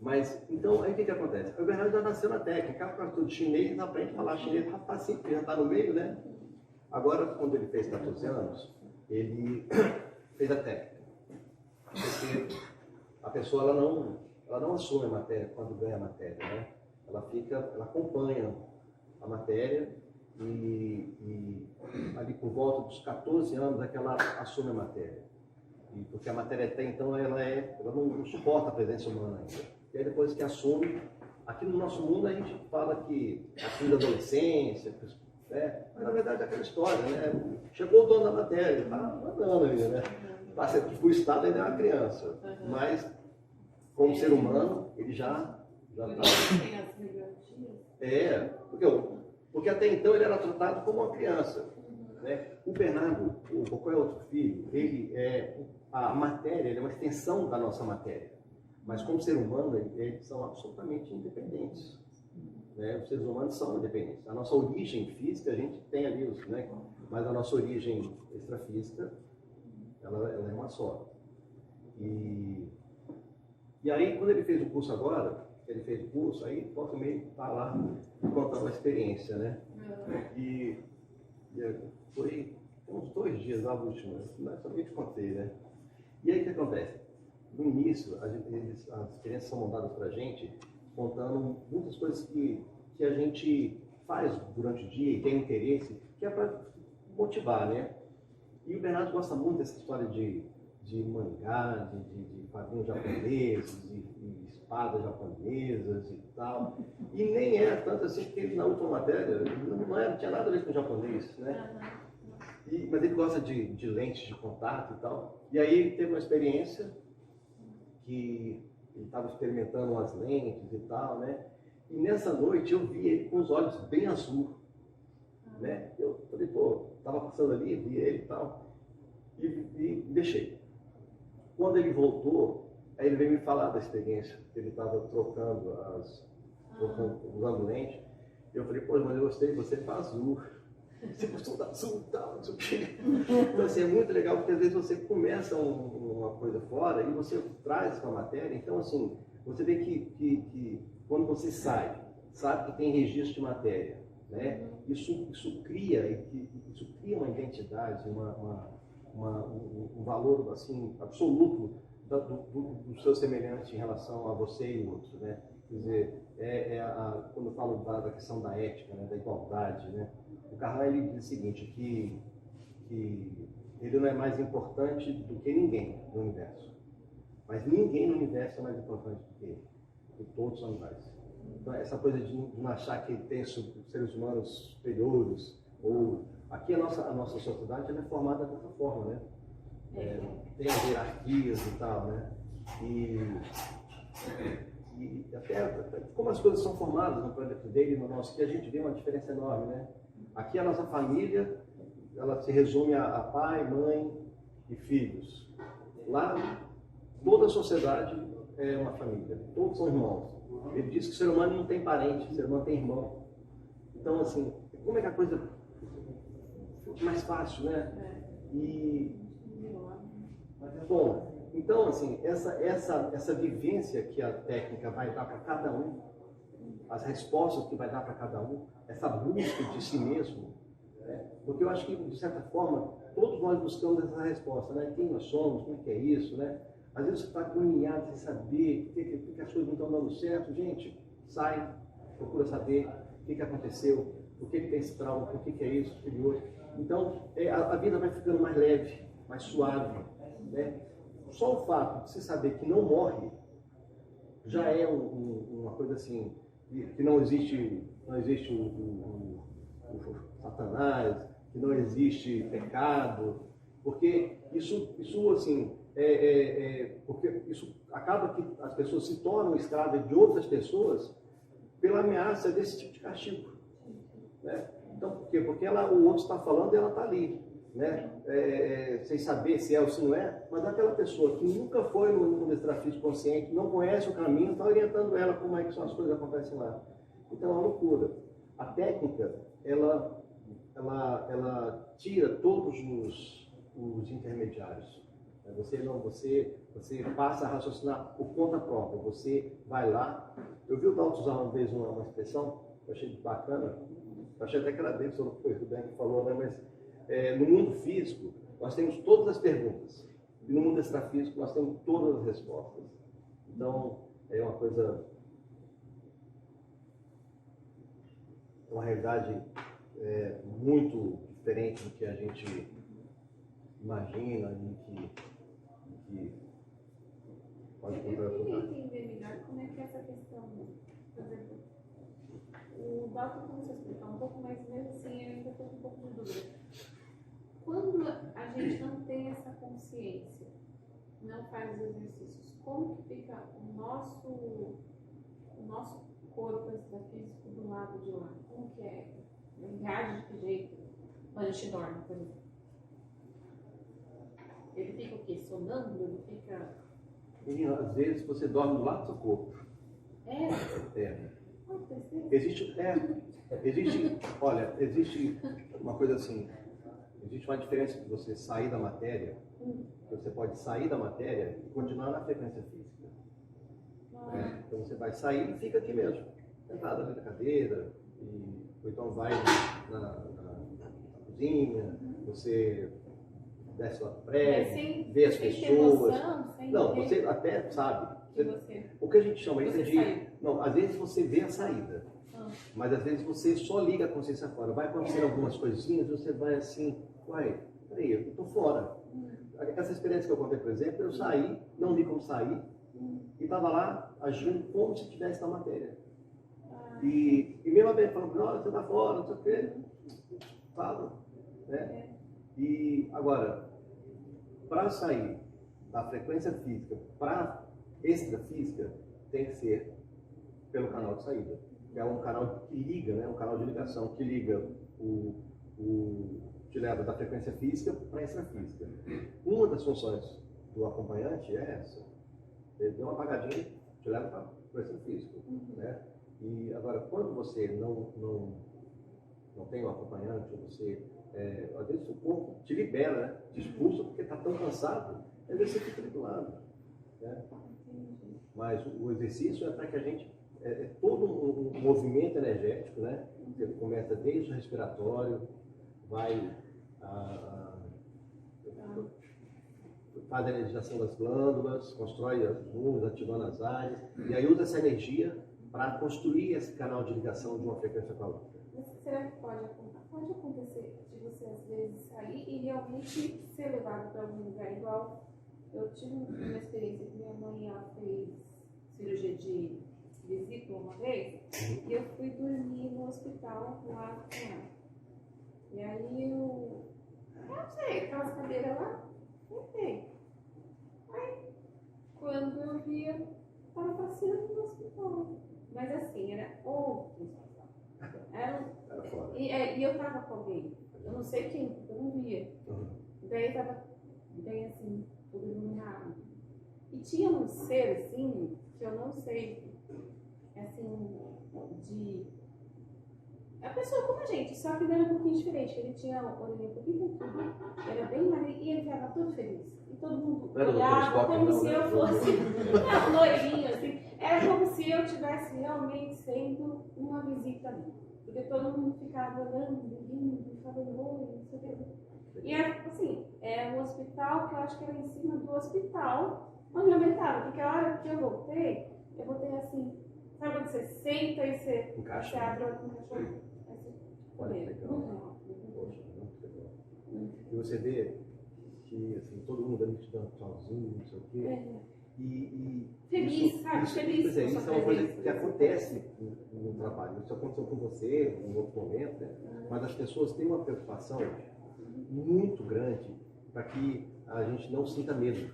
Mas, então, aí o que acontece? O Bernardo já nasceu na técnica, o cara todo chinês, aprende a falar chinês, rapaz, sim, já está no meio, né? Agora, quando ele fez 14 anos, ele fez a técnica. Porque a pessoa, ela não assume a matéria quando ganha a matéria, né? Ela acompanha a matéria e ali por volta dos 14 anos é que ela assume a matéria. Porque a matéria até então, ela não suporta a presença humana ainda. E aí depois que assume, aqui no nosso mundo a gente fala que a fim da adolescência, né? Mas na verdade é aquela história, né? Chegou o dono da matéria, está andando ali, né? O Estado ainda é uma criança, mas como ser humano, ele já está... porque até então ele era tratado como uma criança, né? O Bernardo, qual é outro filho, a matéria é uma extensão da nossa matéria. Mas como ser humano, eles são absolutamente independentes. Né? Os seres humanos são independentes. A nossa origem física, a gente tem ali, né? Mas a nossa origem extrafísica, ela é uma só. E aí, quando ele fez o curso agora, aí volta e meio está lá contando a experiência, né? E foi uns 2 dias lá, último, mas também te contei, né? E aí o que acontece? No início, as experiências são montadas para a gente, contando muitas coisas que a gente faz durante o dia e tem interesse, que é para motivar, né? E o Bernardo gosta muito dessa história de mangá, de quadrinhos japoneses, de espadas japonesas e tal. E nem é tanto assim, porque na última matéria não tinha nada a ver com japonês, né? Mas ele gosta de lentes de contato e tal. E aí ele teve uma experiência que ele estava experimentando umas lentes e tal, né? E nessa noite eu vi ele com os olhos bem azul, né? Eu falei, estava passando ali, vi ele e tal, e deixei. Quando ele voltou, aí ele veio me falar da experiência, que ele estava trocando usando lente. Eu falei, mas eu gostei, você tá azul. Você gostou da azul e tal, não sei o quê. Então, assim, é muito legal, porque às vezes você começa uma coisa fora e você traz com a matéria. Então, assim, você vê que quando você sabe que tem registro de matéria, né? Isso cria uma identidade, um valor, assim, absoluto do seu semelhante em relação a você e o outro, né? Quer dizer, quando eu falo da questão da ética, né, da igualdade, né? O Carlyle, ele diz o seguinte, que ele não é mais importante do que ninguém no universo. Mas ninguém no universo é mais importante do que ele. E todos são iguais. Então, essa coisa de não achar que tem seres humanos superiores, aqui a nossa sociedade ela é formada dessa forma, né? Tem as hierarquias e tal, né? E até como as coisas são formadas no planeta dele e no nosso, que a gente vê uma diferença enorme, né? Aqui a nossa família, ela se resume a pai, mãe e filhos. Lá, toda a sociedade é uma família, todos são irmãos. Ele diz que o ser humano não tem parente, o ser humano tem irmão. Então, assim, como é que a coisa fica mais fácil, né? E, bom, então, assim, essa vivência que a técnica vai dar para cada um, as respostas que vai dar para cada um, essa busca de si mesmo, né? Porque eu acho que, de certa forma, todos nós buscamos essa resposta, né? Quem nós somos, como que é isso, né? Às vezes você está agoniado sem saber por que as coisas não estão dando certo. Gente, sai, procura saber o que aconteceu, por que tem esse trauma, por que é isso, aquele outro. Então, a vida vai ficando mais leve, mais suave, né? Só o fato de você saber que não morre já é uma coisa assim, que não existe o Satanás, que não existe pecado, porque isso assim, porque isso acaba que as pessoas se tornam escravas de outras pessoas pela ameaça desse tipo de castigo, né? Então, por quê? Porque o outro está falando e ela está ali, né? Sem saber se é ou se não é, mas aquela pessoa que nunca foi no mundo extrafísico consciente, não conhece o caminho, está orientando ela como é que são as coisas que acontecem lá. Então, é uma loucura. A técnica, ela tira todos os intermediários. Você passa a raciocinar por conta própria. Você vai lá. Eu vi o Dalton usar uma vez uma expressão que eu achei bacana. Eu achei até que era dele, não foi o Ben que falou, né? Mas no mundo físico, nós temos todas as perguntas. E no mundo extrafísico, nós temos todas as respostas. Então, é uma coisa... uma realidade muito diferente do que a gente imagina e que pode Eu queria entender melhor como é que é essa questão, por exemplo, o Dalton começou a explicar um pouco, mas mesmo assim eu ainda estou com um pouco de dúvida. Quando a gente não tem essa consciência, não faz os exercícios, como que fica o nosso corpo extrafísico do lado de lá? Como que é? Ele reage de que jeito? Quando a gente dorme, por exemplo. Ele fica o quê? Sonâmbulo? Ele fica... Menina, às vezes você dorme do lado do seu corpo. Existe uma coisa assim, existe uma diferença de você sair da matéria, você pode sair da matéria e continuar na frequência física. Então você vai sair e fica aqui mesmo, sentado ali na cadeira, ou então vai na cozinha, você desce lá no prédio, vê as pessoas. Não, você até sabe. O que a gente chama isso de... Não, às vezes você vê a saída, mas às vezes você só liga a consciência fora. Vai acontecer algumas coisinhas, você vai assim, uai, peraí, eu estou fora. Essa experiência que eu contei, por exemplo, eu saí, não vi como sair, e estava lá agindo como se estivesse na matéria. E mesmo a vez falando, olha, você está fora, não sei o quê, fala, né? E agora, para sair da frequência física para extrafísica, tem que ser pelo canal de saída, que é um canal que liga, né? Um canal de ligação que liga te leva da frequência física para a extrafísica. Uma das funções do acompanhante é essa. Ele deu uma apagadinha, te leva para a frequência física, né? E agora, quando você não tem um acompanhante, você às vezes o corpo te libera, né? Te expulsa porque está tão cansado, às vezes você fica ali do lado, né? Mas o exercício é para que a gente todo um movimento energético, né? Ele começa desde o respiratório, vai faz a energização das glândulas, constrói as nuvens, ativando as áreas, e aí usa essa energia para construir esse canal de ligação de uma frequência com a outra. Mas será que pode acontecer de você às vezes sair e realmente ser levado para algum lugar igual? Eu tive uma experiência que minha mãe ela fez cirurgia de vesícula uma vez e eu fui dormir no hospital lá com ela. E aí eu não sei, aquelas cadeiras lá, sentei. Aí quando eu via, estava passeando no hospital. Mas assim, era outro hospital. E eu estava com alguém, eu não sei quem, porque eu não via. Daí estava bem assim, tudo iluminado. E tinha um ser assim, que eu não sei, A pessoa como a gente, só que ele era um pouquinho diferente. Ele tinha a orelha um pouquinho comprida, era bem magrinho e ele ficava todo feliz. E todo mundo Não era olhava Dr. como Spock, se não, eu né? fosse não, loirinha, assim. Era como se eu estivesse realmente sendo uma visita ali. Porque todo mundo ficava olhando, rindo, falando oi, não sei o que. E assim, é um hospital que eu acho que era em cima do hospital onde eu estava. Porque a hora que eu voltei assim, sabe quando você senta e você Encaixa. abre o cachorro? Olha que legal. Poxa, muito legal. E você vê que assim, todo mundo ali te dando tchauzinho, não sei o quê. E Feliz, isso, sabe? isso, Feliz. pois é, com isso sua é uma coisa presença. que acontece no trabalho. Isso aconteceu com você em outro momento, né? Mas as pessoas têm uma preocupação muito grande para que a gente não sinta medo.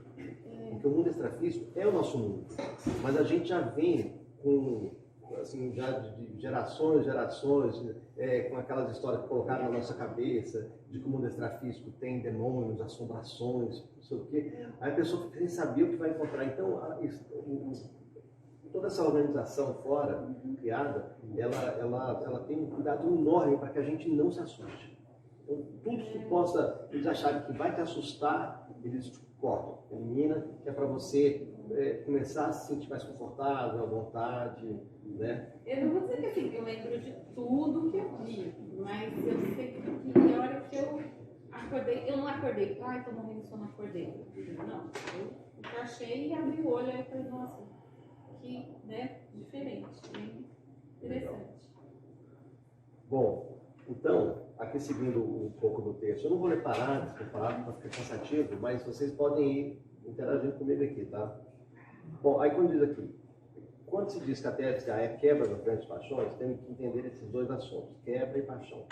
Porque o mundo extrafísico é o nosso mundo. Mas a gente já vem com, assim, já de gerações e gerações, com aquelas histórias que colocaram na nossa cabeça, de que o mundo extrafísico tem demônios, assombrações, não sei o quê. Aí a pessoa fica sem saber o que vai encontrar. Então, toda essa organização fora, criada, ela tem um cuidado enorme para que a gente não se assuste. Então, tudo que possa, eles acharem que vai te assustar, eles cortam, elimina, que é para você começar a se sentir mais confortável, à vontade, né? Eu não vou dizer que assim, eu lembro de tudo que eu vi, mas eu sei que a hora que eu acordei, eu não acordei, ai, tô morrendo de sono, acordei. Não, eu encaixei e abri o olho e falei, nossa, que, né, diferente, bem interessante. Bom, então, aqui seguindo um pouco do texto, eu não vou ler parágrafo por parágrafo para ficar cansativo, mas vocês podem ir interagindo comigo aqui, tá? Bom, aí quando diz aqui, quando se diz que a tese é quebra das grandes paixões, temos que entender esses dois assuntos, quebra e paixão.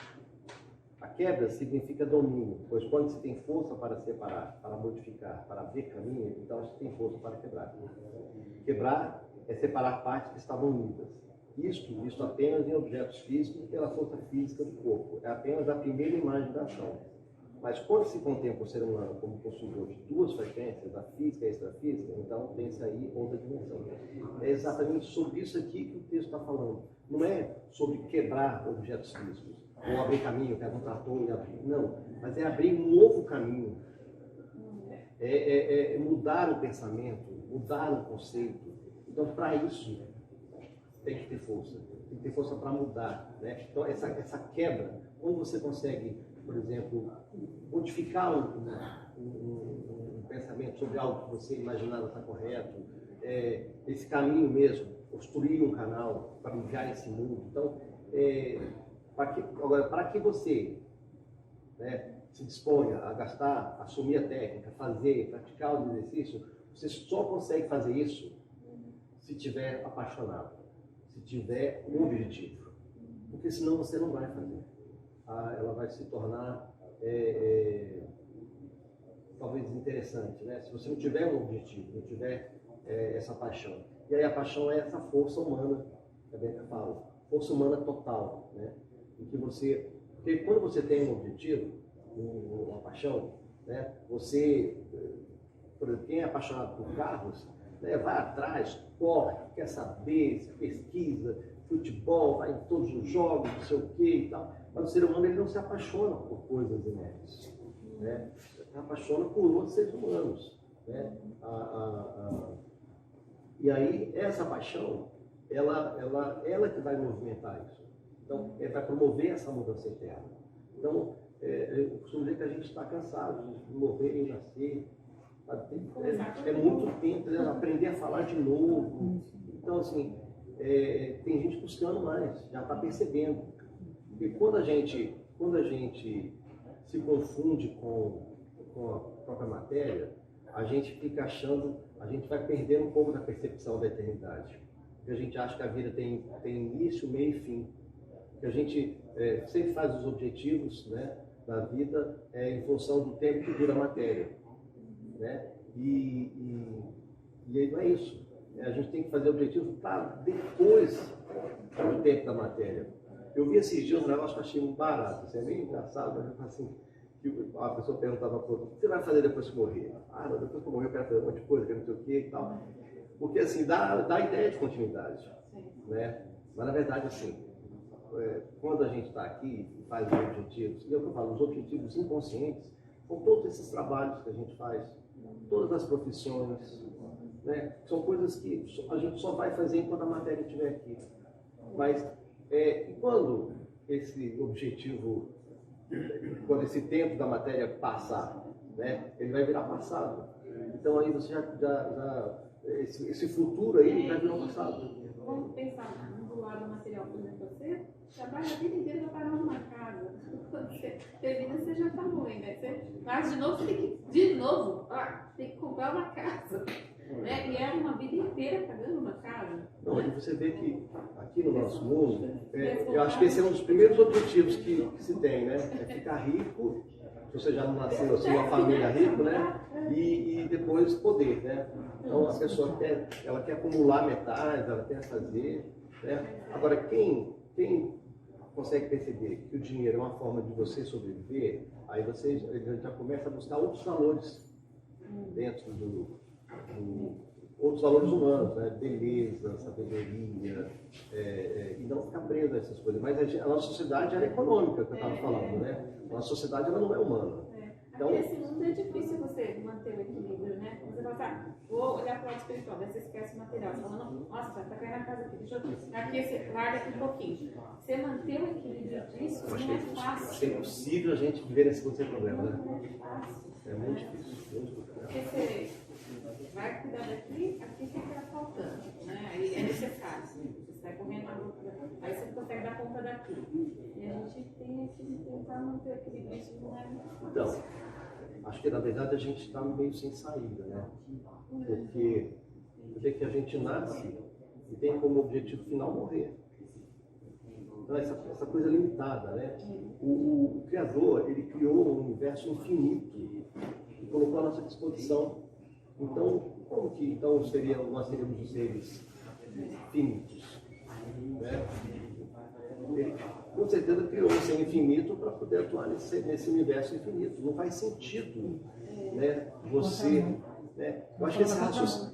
A quebra significa domínio, pois quando se tem força para separar, para modificar, para abrir caminho, então se tem força para quebrar. Quebrar é separar partes que estavam unidas. Isto apenas em objetos físicos pela força física do corpo. É apenas a primeira imagem da ação. Mas quando se contempla o ser humano como possuidor de duas frequências, a física e a extrafísica, então tem-se aí outra dimensão. É exatamente sobre isso aqui que o texto está falando. Não é sobre quebrar objetos físicos, ou abrir caminho, pegar um trator e abrir. Não, mas é abrir um novo caminho. É mudar o pensamento, mudar o conceito. Então, para isso, tem que ter força. Tem que ter força para mudar, né? Então, essa quebra, quando você consegue, por exemplo, modificar um pensamento sobre algo que você imaginava estar correto, esse caminho mesmo, construir um canal para ligar esse mundo. Então, para que você, né, se disponha a gastar, assumir a técnica, fazer, praticar o exercício, você só consegue fazer isso se tiver apaixonado, se tiver um objetivo. Porque senão você não vai fazer. Ela vai se tornar talvez desinteressante, né? Se você não tiver um objetivo, não tiver essa paixão. E aí a paixão é essa força humana, que a Bianca fala, força humana total, né? Em que porque quando você tem um objetivo, uma paixão, né? Você, por exemplo, quem é apaixonado por carros, né, vai atrás, corre, quer saber, pesquisa, futebol, vai em todos os jogos, não sei o que e tal. Mas o ser humano ele não se apaixona por coisas inertes, né? Se apaixona por outros seres humanos, né? E aí essa paixão, ela que vai movimentar isso. Então, vai promover essa mudança interna. Então, eu costumo dizer que a gente está cansado de morrer e nascer. É muito tempo, né? Aprender a falar de novo. Então, assim, tem gente buscando mais, já está percebendo. E quando a gente se confunde com a própria matéria, a gente fica achando, a gente vai perdendo um pouco da percepção da eternidade. Porque a gente acha que a vida tem início, meio e fim. Que a gente sempre faz os objetivos, né, da vida em função do tempo que dura a matéria, né? E não é isso. A gente tem que fazer objetivos para depois do tempo da matéria. Eu vi esses dias um negócio que eu achei um barato, isso é meio engraçado, mas eu falo assim, que a pessoa perguntava para o outro, o que você vai fazer depois que morrer? Não, depois que eu morrer eu quero fazer um monte de coisa, quero não sei o que e tal. Porque assim, dá ideia de continuidade, né? Mas, na verdade, assim, quando a gente está aqui e faz os objetivos, e é o que eu falo, os objetivos inconscientes, são todos esses trabalhos que a gente faz, todas as profissões, né? São coisas que a gente só vai fazer enquanto a matéria estiver aqui. Mas, e quando esse objetivo, quando esse tempo da matéria passar, né? Ele vai virar passado. Então, aí você esse futuro aí vai virar passado. Vamos pensar do lado material, por exemplo, você trabalha a vida inteira para pagar uma casa. Quando você termina, você já está ruim, né? Mas de novo, você tem que, tem que comprar uma casa. Né? E é uma vida inteira pagando uma casa. Não, e você vê que aqui no nosso mundo, eu acho que esse é um dos primeiros objetivos que se tem, né? É ficar rico, se você já não nasceu assim, uma família rica, né? E depois poder, né? Então a pessoa quer acumular metais, ela quer fazer, né? Agora, quem consegue perceber que o dinheiro é uma forma de você sobreviver, aí você já começa a buscar outros valores dentro outros valores humanos, né? Beleza, sabedoria, e não ficar preso a essas coisas. Mas a nossa sociedade era econômica, que eu estava falando, né? A nossa sociedade ela não é humana. Então, esse mundo é difícil você manter o equilíbrio, né? Você fala, vou olhar para o lado espiritual, daí você esquece o material. Você fala, nossa, já está caindo a casa aqui, deixa eu aqui, você larga aqui um pouquinho. Você manter o equilíbrio disso não é fácil. Acho que é impossível a gente viver nesse mundo sem problema, né? Não é fácil. É muito difícil, muito difícil. Porque você vai cuidar daqui fica faltando, né? Aí é necessário. Você vai correndo, aí você consegue dar conta daqui. E a gente tem que tentar manter o equilíbrio, isso não é muito fácil. Então, acho que na verdade a gente está meio sem saída, né? Porque que a gente nasce e tem como objetivo final morrer. Então essa coisa limitada, né? O Criador, ele criou um universo infinito e colocou à nossa disposição. Então, como que então nós seríamos os seres finitos? Né? Ele, com certeza, criou um ser infinito para poder atuar nesse universo infinito. Não faz sentido, né? Você, né? Eu acho que esse raciocínio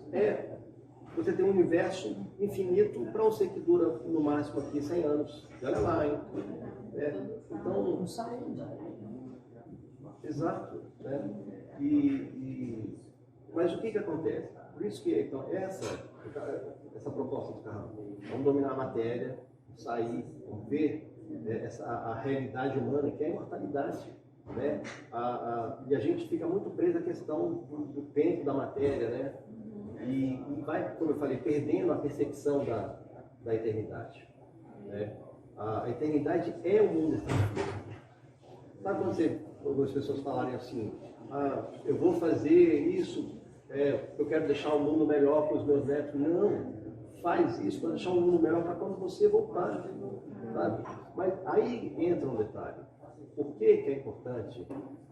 você tem um universo infinito para um ser que dura no máximo aqui 100 anos. E olha lá, hein? Então, exato, né? Mas o que acontece? Por isso que então, essa proposta do Carrão, vamos dominar a matéria, sair, ver a realidade humana, que é a imortalidade. Né? E a gente fica muito preso à questão do tempo da matéria, né? E vai, como eu falei, perdendo a percepção da eternidade. Né? A eternidade é o mundo extrafísico. Sabe quando as pessoas falarem assim, eu vou fazer isso, eu quero deixar o mundo melhor para os meus netos? Não, faz isso para deixar o mundo melhor para quando você voltar. Sabe? Mas aí entra um detalhe. Por que é importante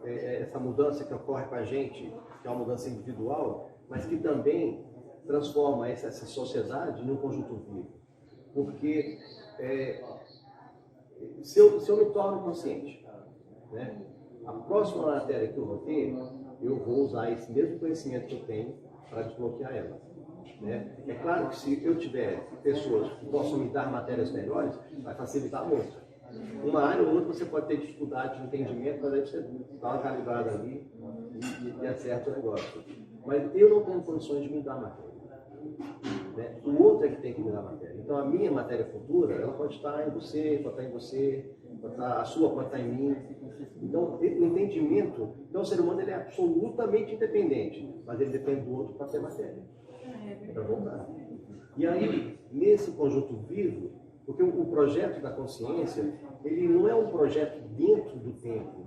essa mudança que ocorre com a gente, que é uma mudança individual, mas que também transforma essa sociedade num conjunto vivo? Porque se eu me torno consciente, né, a próxima matéria que eu vou ter, eu vou usar esse mesmo conhecimento que eu tenho para desbloquear ela. Né? É claro que se eu tiver pessoas que possam me dar matérias melhores, vai facilitar muito. Uma área ou outra você pode ter dificuldade de entendimento, mas aí você dá uma calibrada ali e acerta o negócio. Mas eu não tenho condições de me dar matéria. Né? O outro é que tem que me dar matéria. Então a minha matéria futura, ela pode estar em você, pode estar em você, a sua pode estar em mim. Então o entendimento, então o ser humano ele é absolutamente independente, mas ele depende do outro para ter matéria. Para voltar. E aí, nesse conjunto vivo, porque o projeto da consciência, ele não é um projeto dentro do tempo,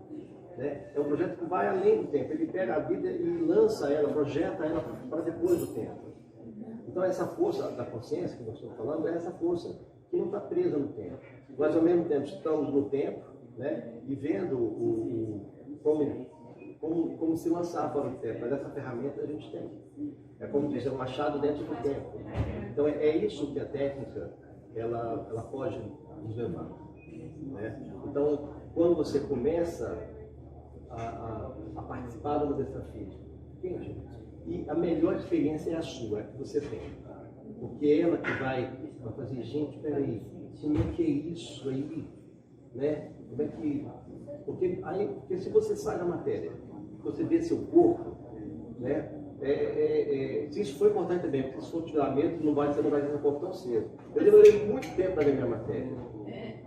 né? É um projeto que vai além do tempo. Ele pega a vida e lança ela, projeta ela para depois do tempo. Então essa força da consciência que nós estamos falando é essa força que não está presa no tempo. Nós ao mesmo tempo estamos no tempo, né? E vendo como se lançar para o tempo. Mas essa ferramenta a gente tem. É como dizer, um machado dentro do tempo. Então é isso que a técnica ela pode nos levar. Né? Então, quando você começa a participar de uma desafio, entende? E a melhor experiência é a sua, é a que você tem. Porque é ela que vai Eu falei, gente, peraí, como é que é isso aí? Né? Como é que... Porque se você sai da matéria, você vê seu corpo, né? Se isso foi importante também, porque se for tiramento, você não vai ver seu corpo tão cedo. Eu demorei muito tempo para ver minha matéria.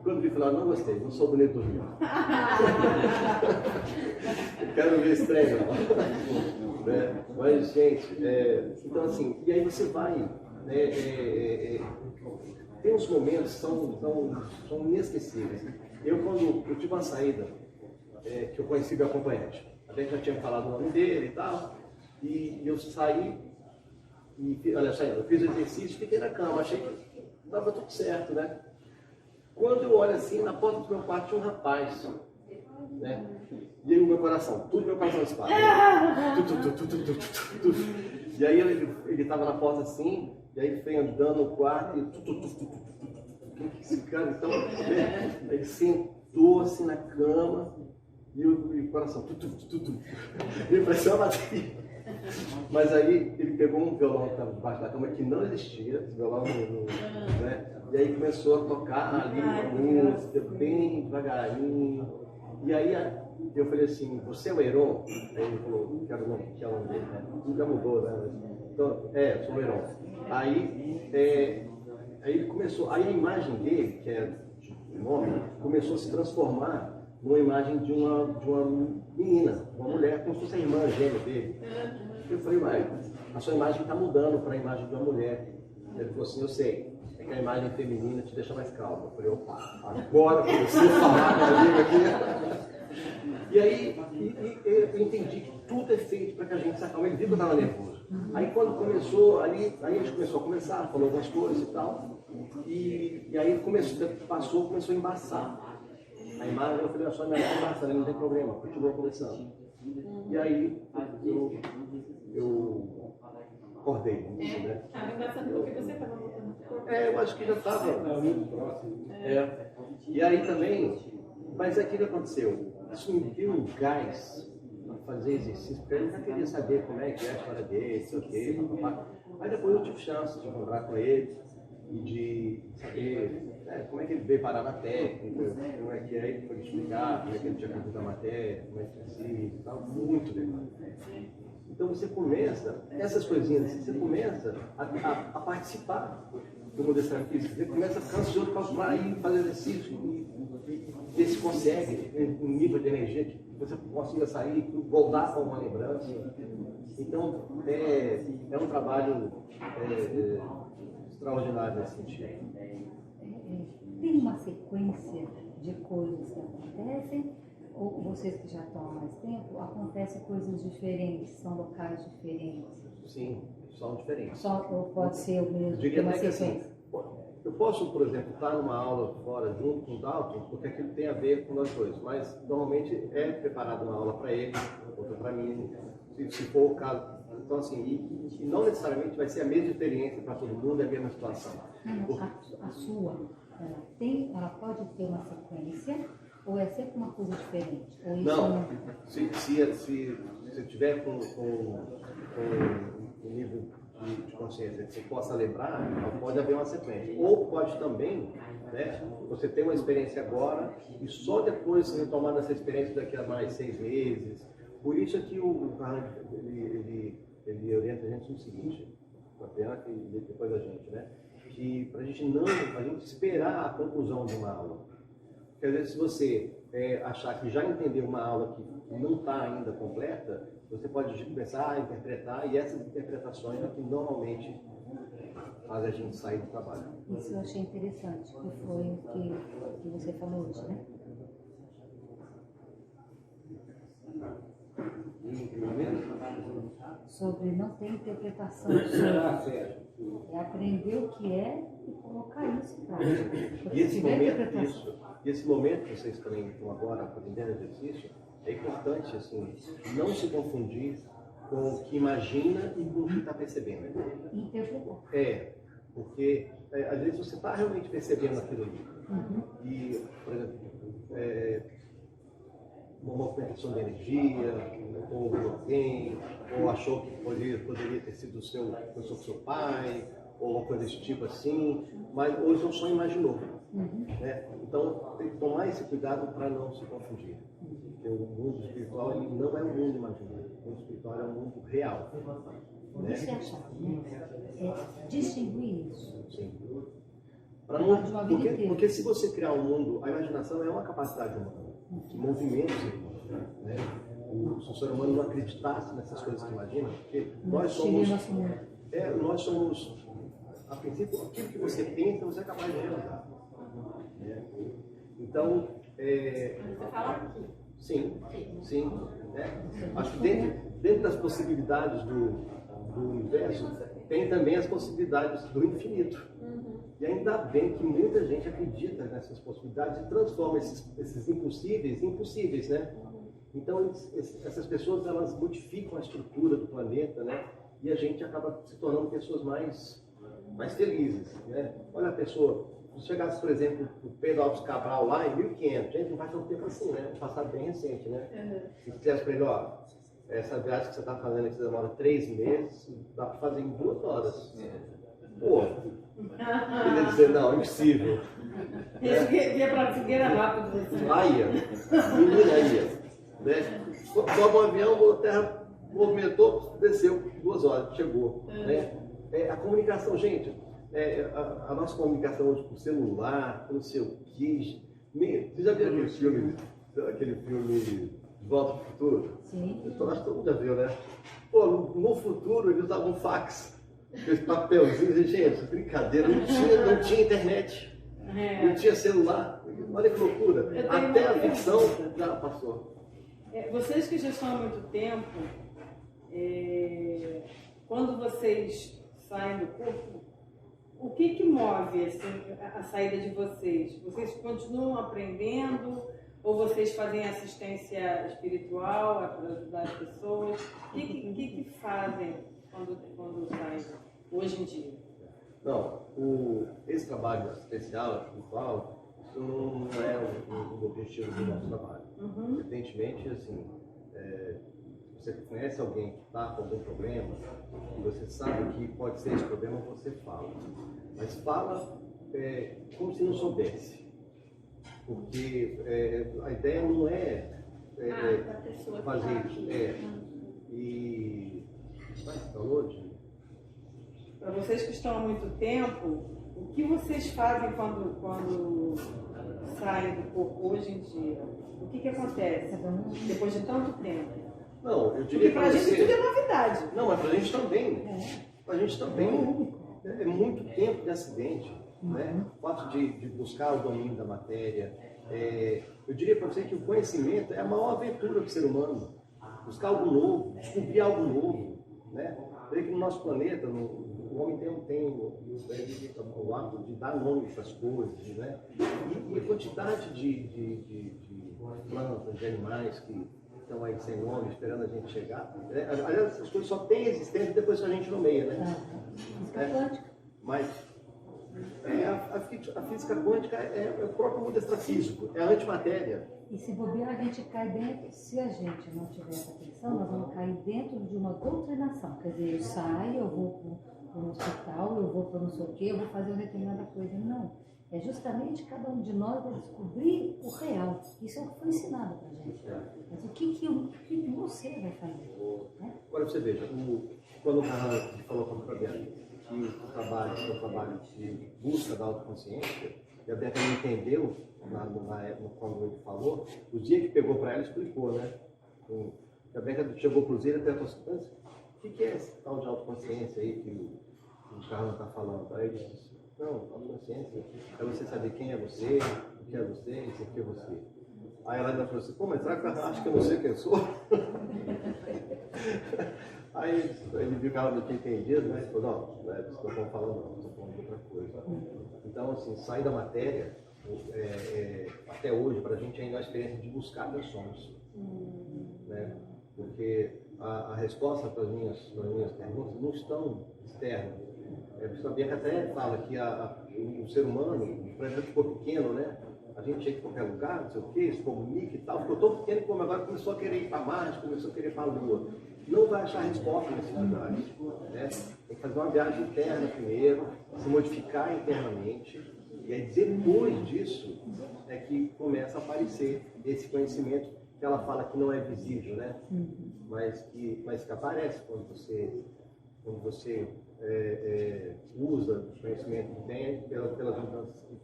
Quando vi falar, não gostei, não sou bonito do Rio. Quero ver estranho, não. Né? Mas, gente, então assim, e aí você vai, né, tem uns momentos que são inesquecíveis. Quando eu tive uma saída, que eu conheci meu acompanhante, até já tinha falado o nome dele e tal, e eu saí, eu fiz o exercício, fiquei na cama, achei que estava tudo certo, né? Quando eu olho assim, na porta do meu quarto tinha um rapaz, né? E aí o meu coração dispara. E aí ele estava na porta assim, e aí ele foi andando no quarto e quem que esse cara? Então, né? Ele sentou assim na cama e o coração ele parecia uma bateria. Mas aí ele pegou um violão que estava debaixo da cama que não existia, esse violão, né? E aí começou a tocar ali uma música bem devagarinho. E aí eu falei assim, você é o Heron? Aí ele falou, que era o nome dele, né? Nunca mudou, né? Então, sou o Heron. Aí ele começou, aí a imagem dele, que é o nome, começou a se transformar numa imagem de uma menina, uma mulher, como se fosse a irmã gêmea dele. Eu falei, mas a sua imagem está mudando para a imagem de uma mulher. Ele falou assim, eu sei, é que a imagem feminina te deixa mais calma. Eu falei, opa, agora comecei a falar com a língua aqui. E aí eu entendi que tudo é feito para que a gente se acalme. Ele viu que eu estava nervoso. Aí quando começou, aí a gente começou a conversar, falou algumas coisas e tal. E aí começou a embaçar. A imagem, eu falei, a sua imagem está embaçando, não tem problema, continua conversando. E aí eu acordei, né? Estava embaçando porque você estava voltando o corpo. Eu acho que já estava muito próximo. E aí também, mas o que aconteceu? Isso me deu um gás para fazer exercício, porque eu nunca queria saber como é que é a história dele, sei o quê, papapá. Aí depois eu tive chance de encontrar com ele e de saber como é que ele veio parar na técnica, como é que ele foi explicar, como é que ele tinha cumprido a matéria, como é que fazia e tal, muito legal. Então você começa, essas coisinhas, você começa a participar do mundo dessa física, você começa a ficar ansioso para calcular e fazer exercício e ver se consegue um nível de energia que você consiga sair, voltar com uma lembrança. Então é um trabalho extraordinário nesse sentido. Tem uma sequência de coisas que acontecem, ou vocês que já estão há mais tempo, acontecem coisas diferentes, são locais diferentes? Sim, são diferentes. Só ou pode ser o mesmo? Eu diria uma até que sequência? assim, eu posso, por exemplo, estar numa aula fora junto com o Dalton, porque aquilo tem a ver com nós dois, mas normalmente é preparada uma aula para ele, outra para mim, se for o caso. Então, assim, e não necessariamente vai ser a mesma experiência para todo mundo, é a mesma situação. A sua, ela pode ter uma sequência, ou é sempre uma coisa diferente? Ou isso não, se tiver com um nível de consciência que você possa lembrar, pode haver uma sequência. Ou pode também, né, você ter uma experiência agora e só depois você retomar essa experiência daqui a mais 6 meses. Por isso é que o Carlos, ele orienta a gente no seguinte, a Bianca e depois a gente, né? Que para a gente esperar a conclusão de uma aula. Porque às vezes se você achar que já entendeu uma aula que não está ainda completa, você pode começar a interpretar, e essas interpretações é que normalmente fazem a gente sair do trabalho. Isso eu achei interessante, que foi o que você falou hoje, né? Sobre não ter interpretação, sobre aprender o que é e colocar isso em prática. E esse momento que vocês também estão agora aprendendo exercício, é importante assim, não se confundir com o que imagina e com o que está percebendo. Interpretar. Porque às vezes você está realmente percebendo aquilo ali. E, por exemplo, uma movimentação de energia, ou alguém, ou achou que poderia ter sido o seu pai, ou uma coisa desse tipo assim, mas hoje eu só imaginou. Né? Então tem que tomar esse cuidado para não se confundir. Porque o mundo espiritual ele não é um mundo imaginário, o mundo espiritual é um mundo real. Né? Isso é a chave, né? É distinguir isso. Sim. Porque se você criar um mundo, a imaginação é uma capacidade humana, de movimento, né? Se o ser humano não acreditasse nessas coisas que imagina, porque nós somos, a princípio, aquilo que você pensa, você é capaz de realizar. Né? Então, Você fala aqui. sim. Né? Acho que dentro das possibilidades do universo, tem também as possibilidades do infinito. E ainda bem que muita gente acredita nessas possibilidades e transforma esses impossíveis em possíveis, né? Então, essas pessoas, elas modificam a estrutura do planeta, né? E a gente acaba se tornando pessoas mais felizes, né? Olha a pessoa, se chegasse, por exemplo, o Pedro Alves Cabral lá em 1500, gente, não faz tanto tempo assim, né? Um passado bem recente, né? Se dissesse para ele, ó, essa viagem que você está fazendo aqui, você demora 3 meses, dá para fazer em 2 horas. Pô, ele ia dizer, não, impossível. Ia para Figueira rápido. Ia, menina ia. Né? Sobe um avião, a terra movimentou, desceu, 2 horas, chegou. Né? A comunicação, gente, a nossa comunicação hoje por celular, não sei o que. Você já viu aquele filme De Volta para o Futuro? Sim. Então, acho que todo mundo já viu, né? Pô, no futuro eles usavam fax, aqueles papelzinhos, gente, brincadeira, não tinha internet, não tinha celular, olha que loucura, até a ficção já passou. Vocês que já estão há muito tempo, quando vocês saem do corpo, o que move a saída de vocês? Vocês continuam aprendendo? Ou vocês fazem assistência espiritual para ajudar as pessoas? O que fazem quando saem hoje em dia? Não, esse trabalho assistencial, espiritual, isso não é o objetivo do nosso trabalho. Evidentemente, assim, você conhece alguém que está com algum problema, e você sabe que pode ser esse problema, você fala. Mas fala como se não soubesse. Porque a ideia não é fazer isso. E falou de... Para vocês que estão há muito tempo, o que vocês fazem quando saem do corpo hoje em dia? O que acontece depois de tanto tempo? Não, eu diria porque para a gente tudo é novidade. Não, mas para a gente também. Para a gente também. É muito tempo de acidente. Né? O fato de buscar o domínio da matéria. Eu diria para você que o conhecimento é a maior aventura do ser humano. Buscar algo novo, descobrir algo novo. Né? Veja que no nosso planeta, o homem tem o hábito de dar nome para as coisas. Né? E a quantidade de plantas, de animais que estão aí sem nome, esperando a gente chegar. Aliás, essas coisas só têm existência depois que a gente nomeia. Né? Física quântica. Mas a física quântica é o próprio mundo extrafísico, é a antimatéria. E se bobear, a gente cai dentro, se a gente não tiver essa atenção, nós vamos cair dentro de uma doutrinação. Quer dizer, eu saio, eu vou para um hospital, eu vou para não sei o quê, eu vou fazer uma determinada coisa. Não. É justamente cada um de nós vai descobrir o real. Isso é o que foi ensinado para a gente. Mas o que você vai fazer? Né? Agora você veja, quando o Carrão falou com a Fabiana, que o trabalho de busca da autoconsciência, e a Beca não entendeu na época quando ele falou, o dia que pegou para ela explicou, né? A Beca chegou para o Zira e perguntou assim, o que é esse tal de autoconsciência aí que o Carrão está falando? Aí ele disse, não, autoconsciência é você saber quem é você, o que é você, isso aqui é você. Aí ela ainda falou assim, pô, mas será que o Carrão acha que eu não sei quem eu sou? Aí ele viu que ela não tinha entendido, né? Ele falou, não é isso que eu estou falando, não, estou falando de outra coisa. Então, assim, sair da matéria, até hoje, para a gente ainda é uma experiência de buscar quem somos. Né? Porque a resposta para as minhas perguntas não estão externas. Eu sabia que até fala que o ser humano, por exemplo, ficou pequeno, né? A gente chega em qualquer lugar, não sei o quê, se comunica e tal, ficou tão pequeno como agora começou a querer ir para Marte, começou a querer ir para a Lua. não vai achar resposta nesse lugar. Né? Tem que fazer uma viagem interna primeiro, se modificar internamente, e aí depois disso é que começa a aparecer esse conhecimento que ela fala que não é visível, né? Mas que aparece quando você usa o conhecimento que tem pelas mudanças que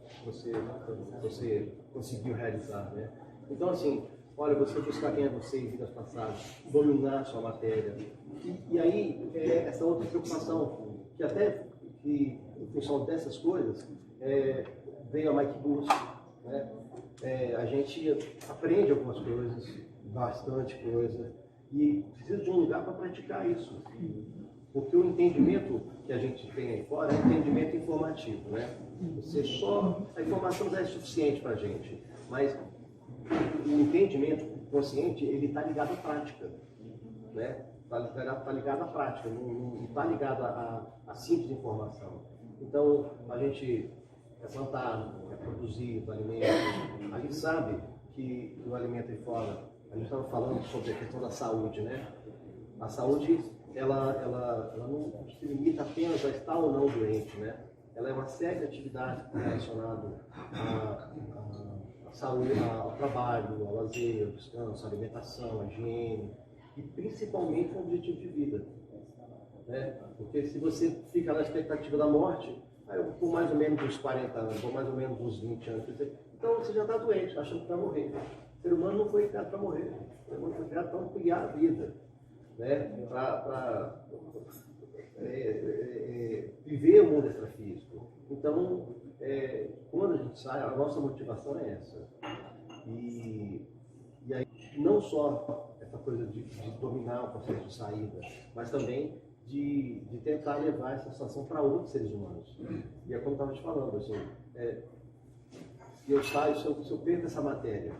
você conseguiu realizar, né? Então, assim, olha, você buscar quem é você em vidas passadas, dominar a sua matéria. E aí, essa outra preocupação, que até que, em função dessas coisas, veio a Mike Boost, né? A gente aprende algumas coisas, bastante coisa, e precisa de um lugar para praticar isso. Porque o entendimento que a gente tem aí fora é um entendimento informativo, né? A informação já é suficiente para a gente, mas o entendimento consciente, ele está ligado à prática, né? Está ligado à prática, não está ligado à simples informação. Então, a gente é plantar, é produzir os alimentos, a gente sabe que o alimento aí fora, a gente estava falando sobre a questão da saúde, né? A saúde, ela não se limita apenas a estar ou não doente, né? Ela é uma série de atividades relacionadas à saúde, ao trabalho, ao lazer, ao descanso, à alimentação, à higiene e principalmente ao objetivo de vida, né? Porque se você fica na expectativa da morte, por mais ou menos uns 40 anos, por mais ou menos uns 20 anos, então você já está doente, achando que vai morrer. O ser humano não foi criado para morrer, o ser humano foi criado para ampliar a vida, né? Para viver o mundo extrafísico. Então, quando a gente sai, a nossa motivação é essa. E aí, não só essa coisa de dominar o processo de saída, mas também de tentar levar essa situação para outros seres humanos. E é como eu estava te falando, assim, se eu perco essa matéria,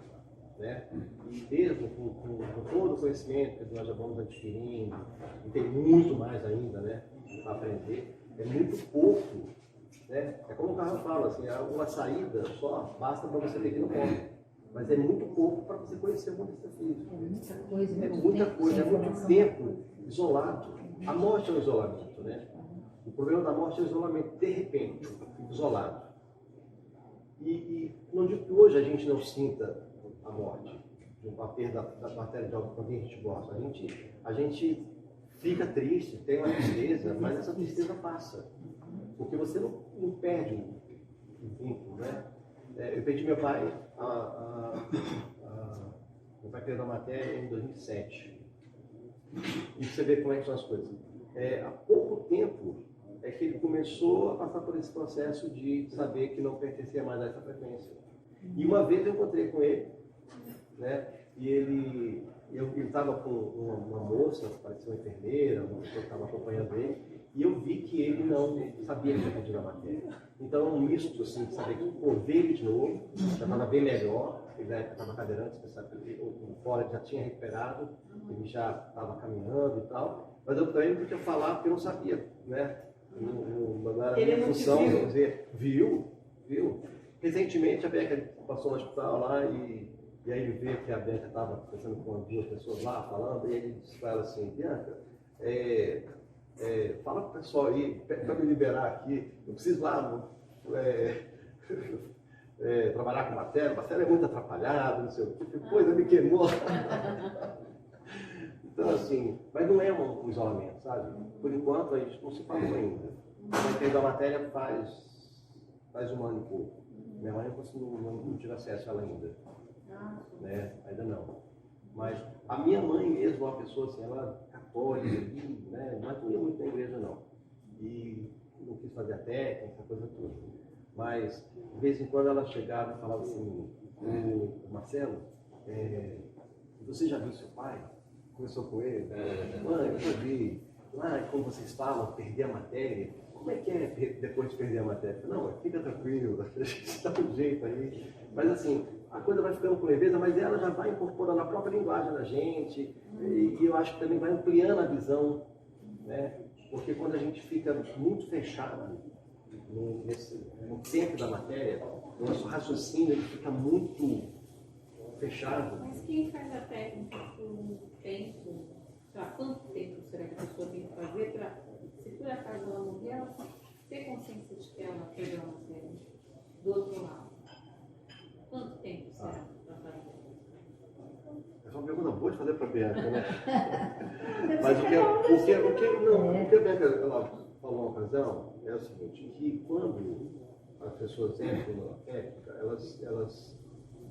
né? E mesmo com todo o conhecimento que nós já vamos adquirindo, e tem muito mais ainda, né, para aprender, é muito pouco, né? É como o Carlos fala, assim, uma saída só basta para você ter que não morre. Mas é muito pouco para você conhecer o mundo extrafísico. É muita coisa, é muito tempo isolado. A morte é um isolamento, né? O problema da morte é o isolamento, de repente, isolado. E não digo que hoje a gente não sinta a morte, a perda da matéria de algo com quem a gente gosta. A gente fica triste, tem uma tristeza, mas essa tristeza passa. Porque você não perde o vínculo, né? Eu perdi meu pai, meu pai perdeu a matéria em 2007. E você vê como é que são as coisas. Há pouco tempo é que ele começou a passar por esse processo de saber que não pertencia mais a essa frequência. E uma vez eu encontrei com ele, né? E ele estava com uma moça, parecia uma enfermeira, uma pessoa que estava acompanhando ele, e eu vi que ele não sabia que tinha perdido a matéria. Então, um misto, assim, de saber que veio ele de novo, já estava bem melhor, ele estava cadeirante, você sabe que o fora já tinha recuperado, ele já estava caminhando e tal, mas eu também não podia falar porque eu não sabia, né? Não era minha função, quer dizer, viu. Recentemente a Beca passou no hospital lá e aí ele vê que a Beca estava conversando com 2 pessoas lá, falando, e ele disse para ela assim, Bianca, fala para o pessoal aí, para me liberar aqui, eu preciso lá trabalhar com matéria é muito atrapalhada, não sei o que, coisa me queimou. Então, assim, mas não é um isolamento, sabe? Por enquanto, a gente não se falou ainda. Eu entrei da matéria faz 1 ano e pouco. Minha mãe não tive acesso a ela ainda. Né? Ainda não. Mas a minha mãe mesmo, uma pessoa assim, ela é católica, né? Mas não ia muito na igreja, não. E não quis fazer a técnica, essa coisa toda. Mas, de vez em quando, ela chegava e falava assim, Marcelo, você já viu seu pai? Conversou com ele? Mãe, eu já vi. Lá, como vocês falam, perder a matéria. Como é que é depois de perder a matéria? Não, fica tranquilo, a gente dá um jeito aí. Mas assim, a coisa vai ficando com leveza, mas ela já vai incorporando a própria linguagem da gente. E eu acho que também vai ampliando a visão, né? Porque quando a gente fica muito fechado no tempo da matéria, o nosso raciocínio ele fica muito fechado. Mas quem faz a técnica com o tempo sei lá, quanto tempo será que a pessoa tem que fazer para, se por acaso ela morrer, ela ter consciência de que ela perdeu a matéria do outro lado? Quanto tempo será para fazer? Essa é uma pergunta boa de fazer para a Bianca, né? Mas o que a Bianca ela falou na ocasião é o seguinte, que quando as pessoas entram na técnica, elas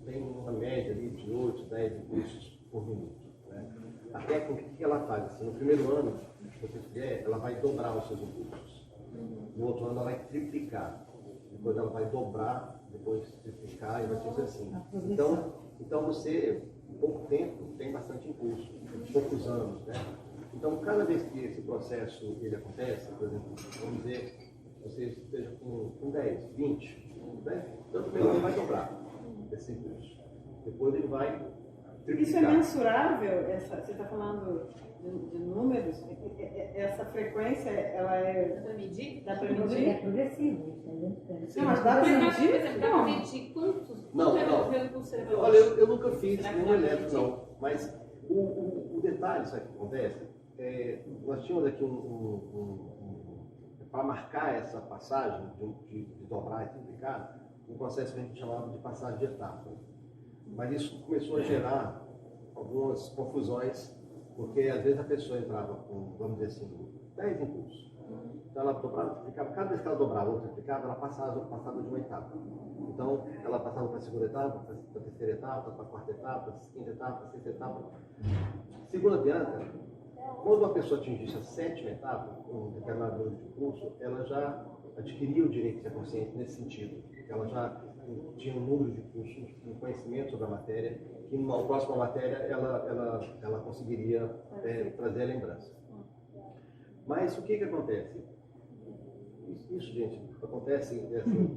têm uma média ali de 8, 10 impulsos por minuto. Né? A técnica, o que ela faz? Assim, no primeiro ano, se você fizer, ela vai dobrar os seus impulsos. No outro ano, ela vai triplicar. Depois ela vai dobrar, depois triplicar e vai ser assim. Então você, em pouco tempo, tem bastante impulso, em poucos anos, né? Então, cada vez que esse processo ele acontece, por exemplo, vamos dizer, você esteja com 10, 20, né? Então, primeiro ele vai dobrar esse impulso. Depois ele vai triplicar. Isso é mensurável? Você está falando de números? Essa frequência, ela é... Dá para medir? Dá para É medir? progressivo, entendeu? Não, mas dá para medir? Dá para medir quantos? Não. Olha, eu nunca fiz nenhum elétrico, não. Mas o detalhe, sabe o que acontece? Nós tínhamos aqui para marcar essa passagem de dobrar e triplicar, um processo que a gente chamava de passagem de etapa. Mas isso começou a gerar algumas confusões, porque às vezes a pessoa entrava com, vamos dizer assim, 10 impulsos. Então ela dobrava, triplicava, cada vez que ela dobrava ou triplicava, ela passava de uma etapa. Então ela passava para a segunda etapa, para a terceira etapa, para a quarta etapa, para a quinta etapa, para a sexta etapa. Segundo a Bianca, quando uma pessoa atingisse a sétima etapa, um determinado número de impulso, ela já adquiria o direito de ser consciente nesse sentido. Ela já tinha um número de impulsos, um conhecimento sobre a matéria, que numa próxima matéria ela conseguiria trazer a lembrança. Mas o que acontece? Isso, gente, acontece assim,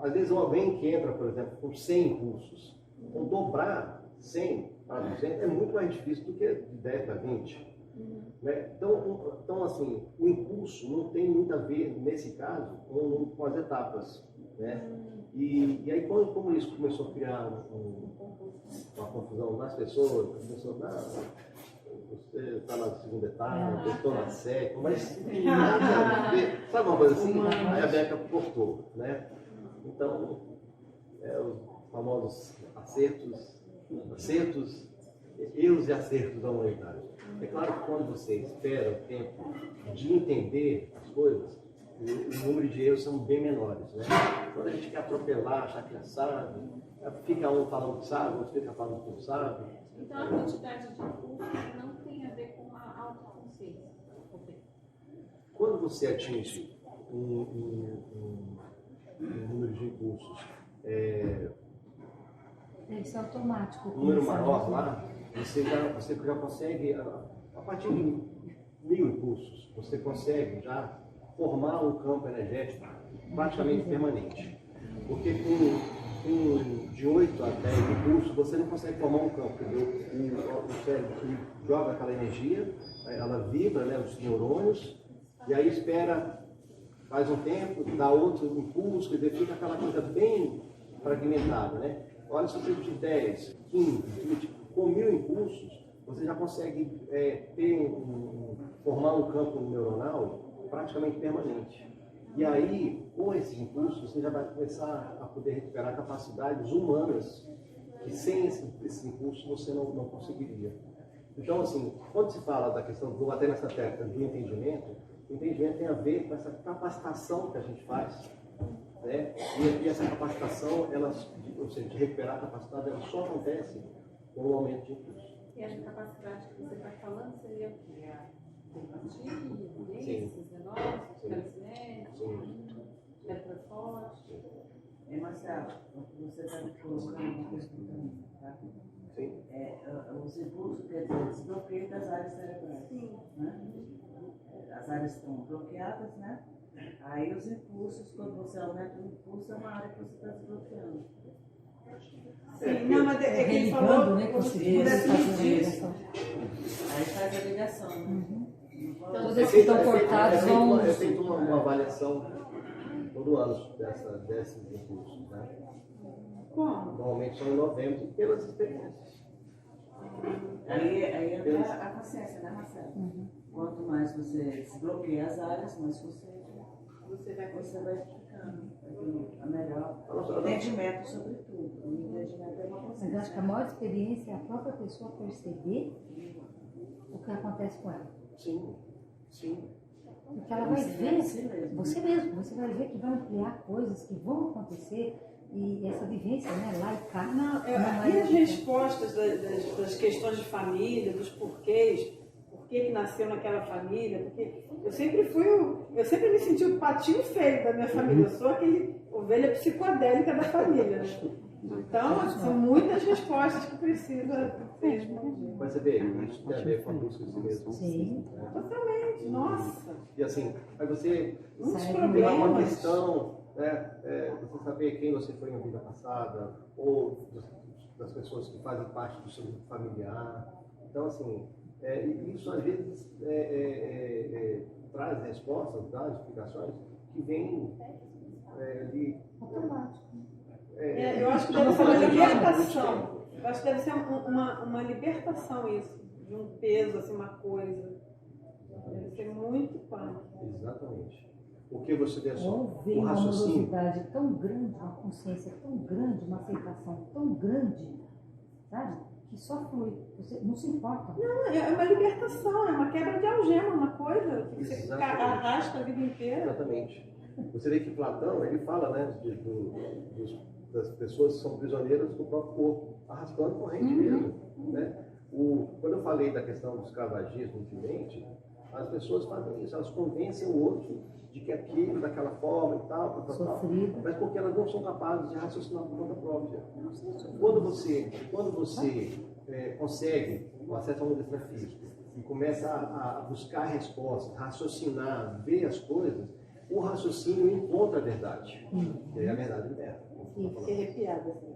às vezes alguém que entra, por exemplo, com 100 impulsos, então dobrar 100 para 200 é muito mais difícil do que de 10 para 20. Né? Então, assim, o impulso não tem muito a ver, nesse caso, com as etapas. Né? E aí, como isso começou a criar uma confusão nas pessoas, as pessoas, você está na segunda etapa, eu estou na sétima, mas nada a ver. Sabe uma coisa assim? Aí a Beca cortou. Né? Então, os famosos acertos, erros e acertos da humanidade. É claro que quando você espera o tempo de entender as coisas, o número de erros são bem menores. Né? Quando a gente quer atropelar, achar que já sabe, fica um falando que sabe, outro fica falando que não sabe. Então a quantidade de impulso não tem a ver com a autoconsciência. Quando você atinge um número de impulsos, Isso é automático. um número maior lá, você já consegue, a partir de 1000 impulsos, você consegue já formar um campo energético praticamente permanente. Porque de 8 a 10 impulsos, você não consegue formar um campo. O cérebro joga aquela energia, ela vibra, né, os neurônios, e aí espera, faz um tempo, dá outro impulso, quer dizer, fica aquela coisa bem fragmentada. Né? Olha, se você de 10, 15, 20, com 1000 impulsos, você já consegue formar um campo neuronal praticamente permanente. E aí, com esses impulsos, você já vai começar a poder recuperar capacidades humanas que sem esse impulso você não conseguiria. Então, assim, quando se fala da questão, vou bater nessa tecla do entendimento, o entendimento tem a ver com essa capacitação que a gente faz. Né? E essa capacitação, ou seja, de recuperar a capacidade, ela só acontece com o aumento de impulso. E essa capacidade que você está falando seria o quê? A empatia, tendências, negócios, esclarecimento, teletransporte. Marcelo, você está me colocando uma questão também, tá? Sim. Os impulsos, quer dizer, desbloqueio das áreas cerebrais. Sim. Né? As áreas estão bloqueadas, né? Aí os impulsos, quando você aumenta o impulso, é uma área que você está desbloqueando. Sim, não, mas é que ele falou, né, isso. Aí faz a ligação, né? Então, Todos esses que estão cortados vão... É feito uma avaliação todo ano desses impulsos. Né? Como? Normalmente são em novembro, pelas experiências. Aí entra a consciência, né, Marcelo? Quanto mais você desbloqueia as áreas, mais você vai ficando. A melhor entendimento sobre tudo. O entendimento é uma Mas consciência. eu acho que a maior experiência é a própria pessoa perceber o que acontece com ela. Sim, sim. Porque ela vai ver, você mesmo, você vai ver que vai ampliar coisas que vão acontecer e essa vivência, né, lá e cá. E as respostas das questões de família, dos porquês, por que nasceu naquela família, porque eu sempre me senti o patinho feio da minha família, eu sou aquele ovelha psicodélica da família, né? Então, são muitas respostas que precisam ser respondidas. Mas você vê, isso tem a ver com a busca de si mesmo. Sim. Totalmente, nossa. E assim, aí você Muitos tem uma problemas. questão, né, você saber quem você foi na vida passada, ou das pessoas que fazem parte do seu grupo familiar. Então, assim, isso às vezes traz respostas, traz explicações que vêm de... Automático. Eu acho que deve ser uma libertação. Eu acho que deve ser uma libertação isso, de um peso, assim, uma coisa. Deve ser muito punk. Exatamente. Porque você vê só Ou vem o uma raciocínio. amorosidade tão grande, uma consciência tão grande, uma aceitação tão grande, sabe? Que só flui. Você não se importa. Não, é uma libertação, é uma quebra de algema, uma coisa que você Exatamente. arrasta a vida inteira. Exatamente. Você vê que Platão, ele fala, né, das pessoas que são prisioneiras do próprio corpo, arrastando corrente mesmo, né? Quando eu falei da questão do escravagismo antigamente, as pessoas fazem isso, elas convencem o outro de que aquilo, daquela forma e tal, Sofrido. mas porque elas não são capazes de raciocinar por conta própria. Quando você consegue o acesso ao mundo extrafísico e começa a buscar respostas, raciocinar, ver as coisas, o raciocínio encontra a verdade. E aí a verdade liberta. Fiquei arrepiada, assim.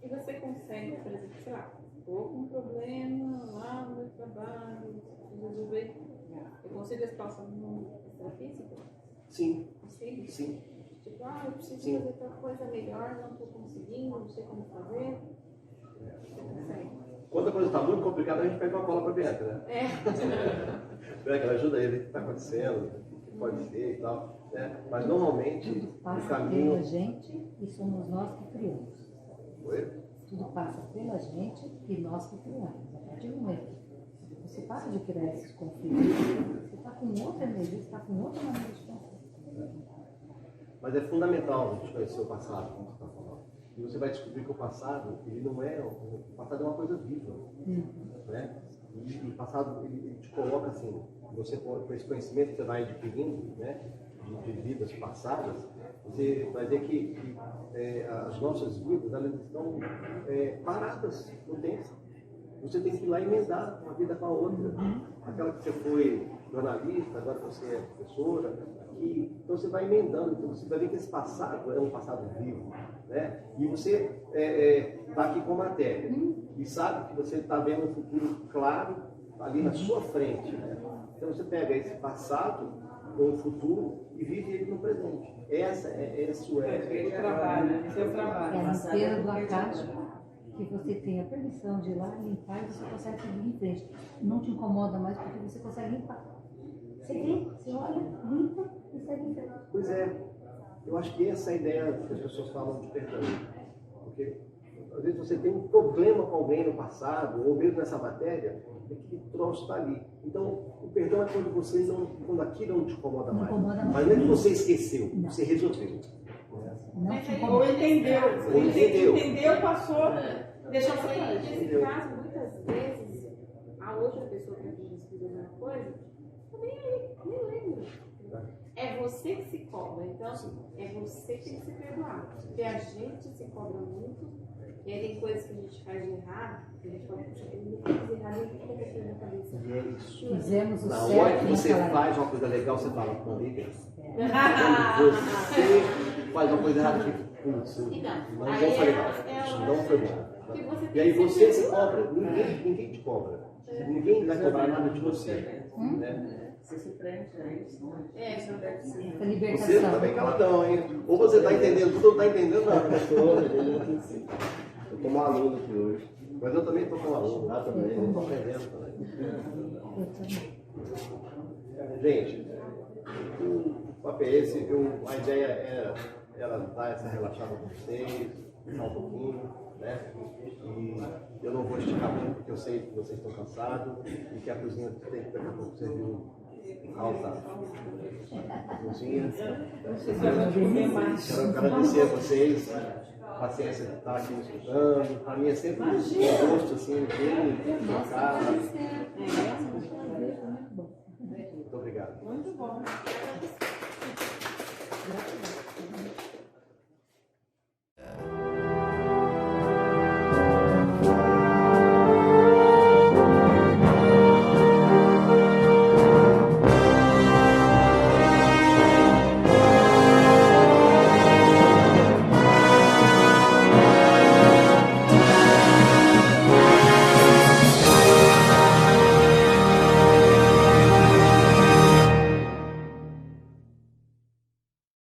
E você consegue, por exemplo, sei lá, estou com um problema lá no meu trabalho, preciso resolver. Eu consigo a situação no extrafísico? Sim, Consigo? sim. Tipo, eu preciso Sim. fazer tal coisa melhor, não estou conseguindo, não sei como fazer. Você consegue. Quando a coisa está muito complicada, a gente pega uma bola para dentro, né? Ela ajuda ele, o que está acontecendo, o que pode ser e tal. Né? Mas normalmente Tudo o passa caminho. pela gente e somos nós que criamos. Oi? Tudo passa pela gente e nós que criamos. A partir do momento que você passa de criar esses conflitos, você está com outra energia, você está com outra maneira de pensar. Mas é fundamental a gente conhecer o passado, como você está falando. E você vai descobrir que o passado, ele não é. O passado é uma coisa viva. Né? E o passado, ele te coloca assim, você com esse conhecimento que você vai adquirindo, né, de vidas passadas, você vai ver que as nossas vidas, elas estão paradas no tempo. Você tem que ir lá emendar uma vida com a outra. Aquela que você foi jornalista, agora você é professora, aqui. Então você vai emendando, então você vai ver que esse passado é um passado vivo. Né? E você está aqui com a matéria e sabe que você está vendo um futuro claro ali na sua frente. Né? Então você pega esse passado com o futuro e vive ele no presente. Esse é o trabalho, seu trabalho. É a limpeza do acaso que você tem a permissão de ir lá limpar e você consegue seguir em frente. Não te incomoda mais porque você consegue limpar. Você vê, você olha, limpa e segue em frente. Pois é, eu acho que essa é a ideia que as pessoas falam de perdão. Porque às vezes você tem um problema com alguém no passado, ou mesmo nessa matéria, é que o troço está ali. Então, o perdão é quando aquilo não te incomoda mais. Mas não é que você esqueceu, você resolveu. Não te Ou incomoda. entendeu, passou, deixou pra Aí, trás. nesse caso, muitas vezes, a outra pessoa que diz alguma coisa, também nem lembra. É você que se cobra, então é você que tem que se perdoar. Porque a gente se cobra muito, e aí tem coisas que a gente faz de errado, que a gente pode puxar aquele não faz errado, e fica com aquilo na cabeça. E é isso. Fizemos o Na certo hora que você naquela faz uma coisa legal, você fala, não liga. Quando você faz uma coisa errada, fica, putz, não foi legal. Isso não foi bom. E aí você se cobra, ninguém te cobra. Ninguém vai cobrar nada de você. Né? Você se prende a isso. Isso não deve ser. essa Você libertação. tá bem caladão, hein? Ou você tá entendendo tudo ou não tá entendendo nada. Eu como aluno aqui hoje. Mas eu também estou com aluno lá também, eu estou aprendendo também. Eu também. Gente, o papo é esse, a ideia era dar essa relaxada com vocês, ficar um pouquinho, né? E eu não vou esticar muito porque eu sei que vocês estão cansados e que a cozinha tem que daqui a pouco servir alta cozinha. Quero agradecer a vocês, a paciência de estar aqui me escutando. Para mim é sempre um gosto assim, bem tocar. Muito obrigado. Muito bom.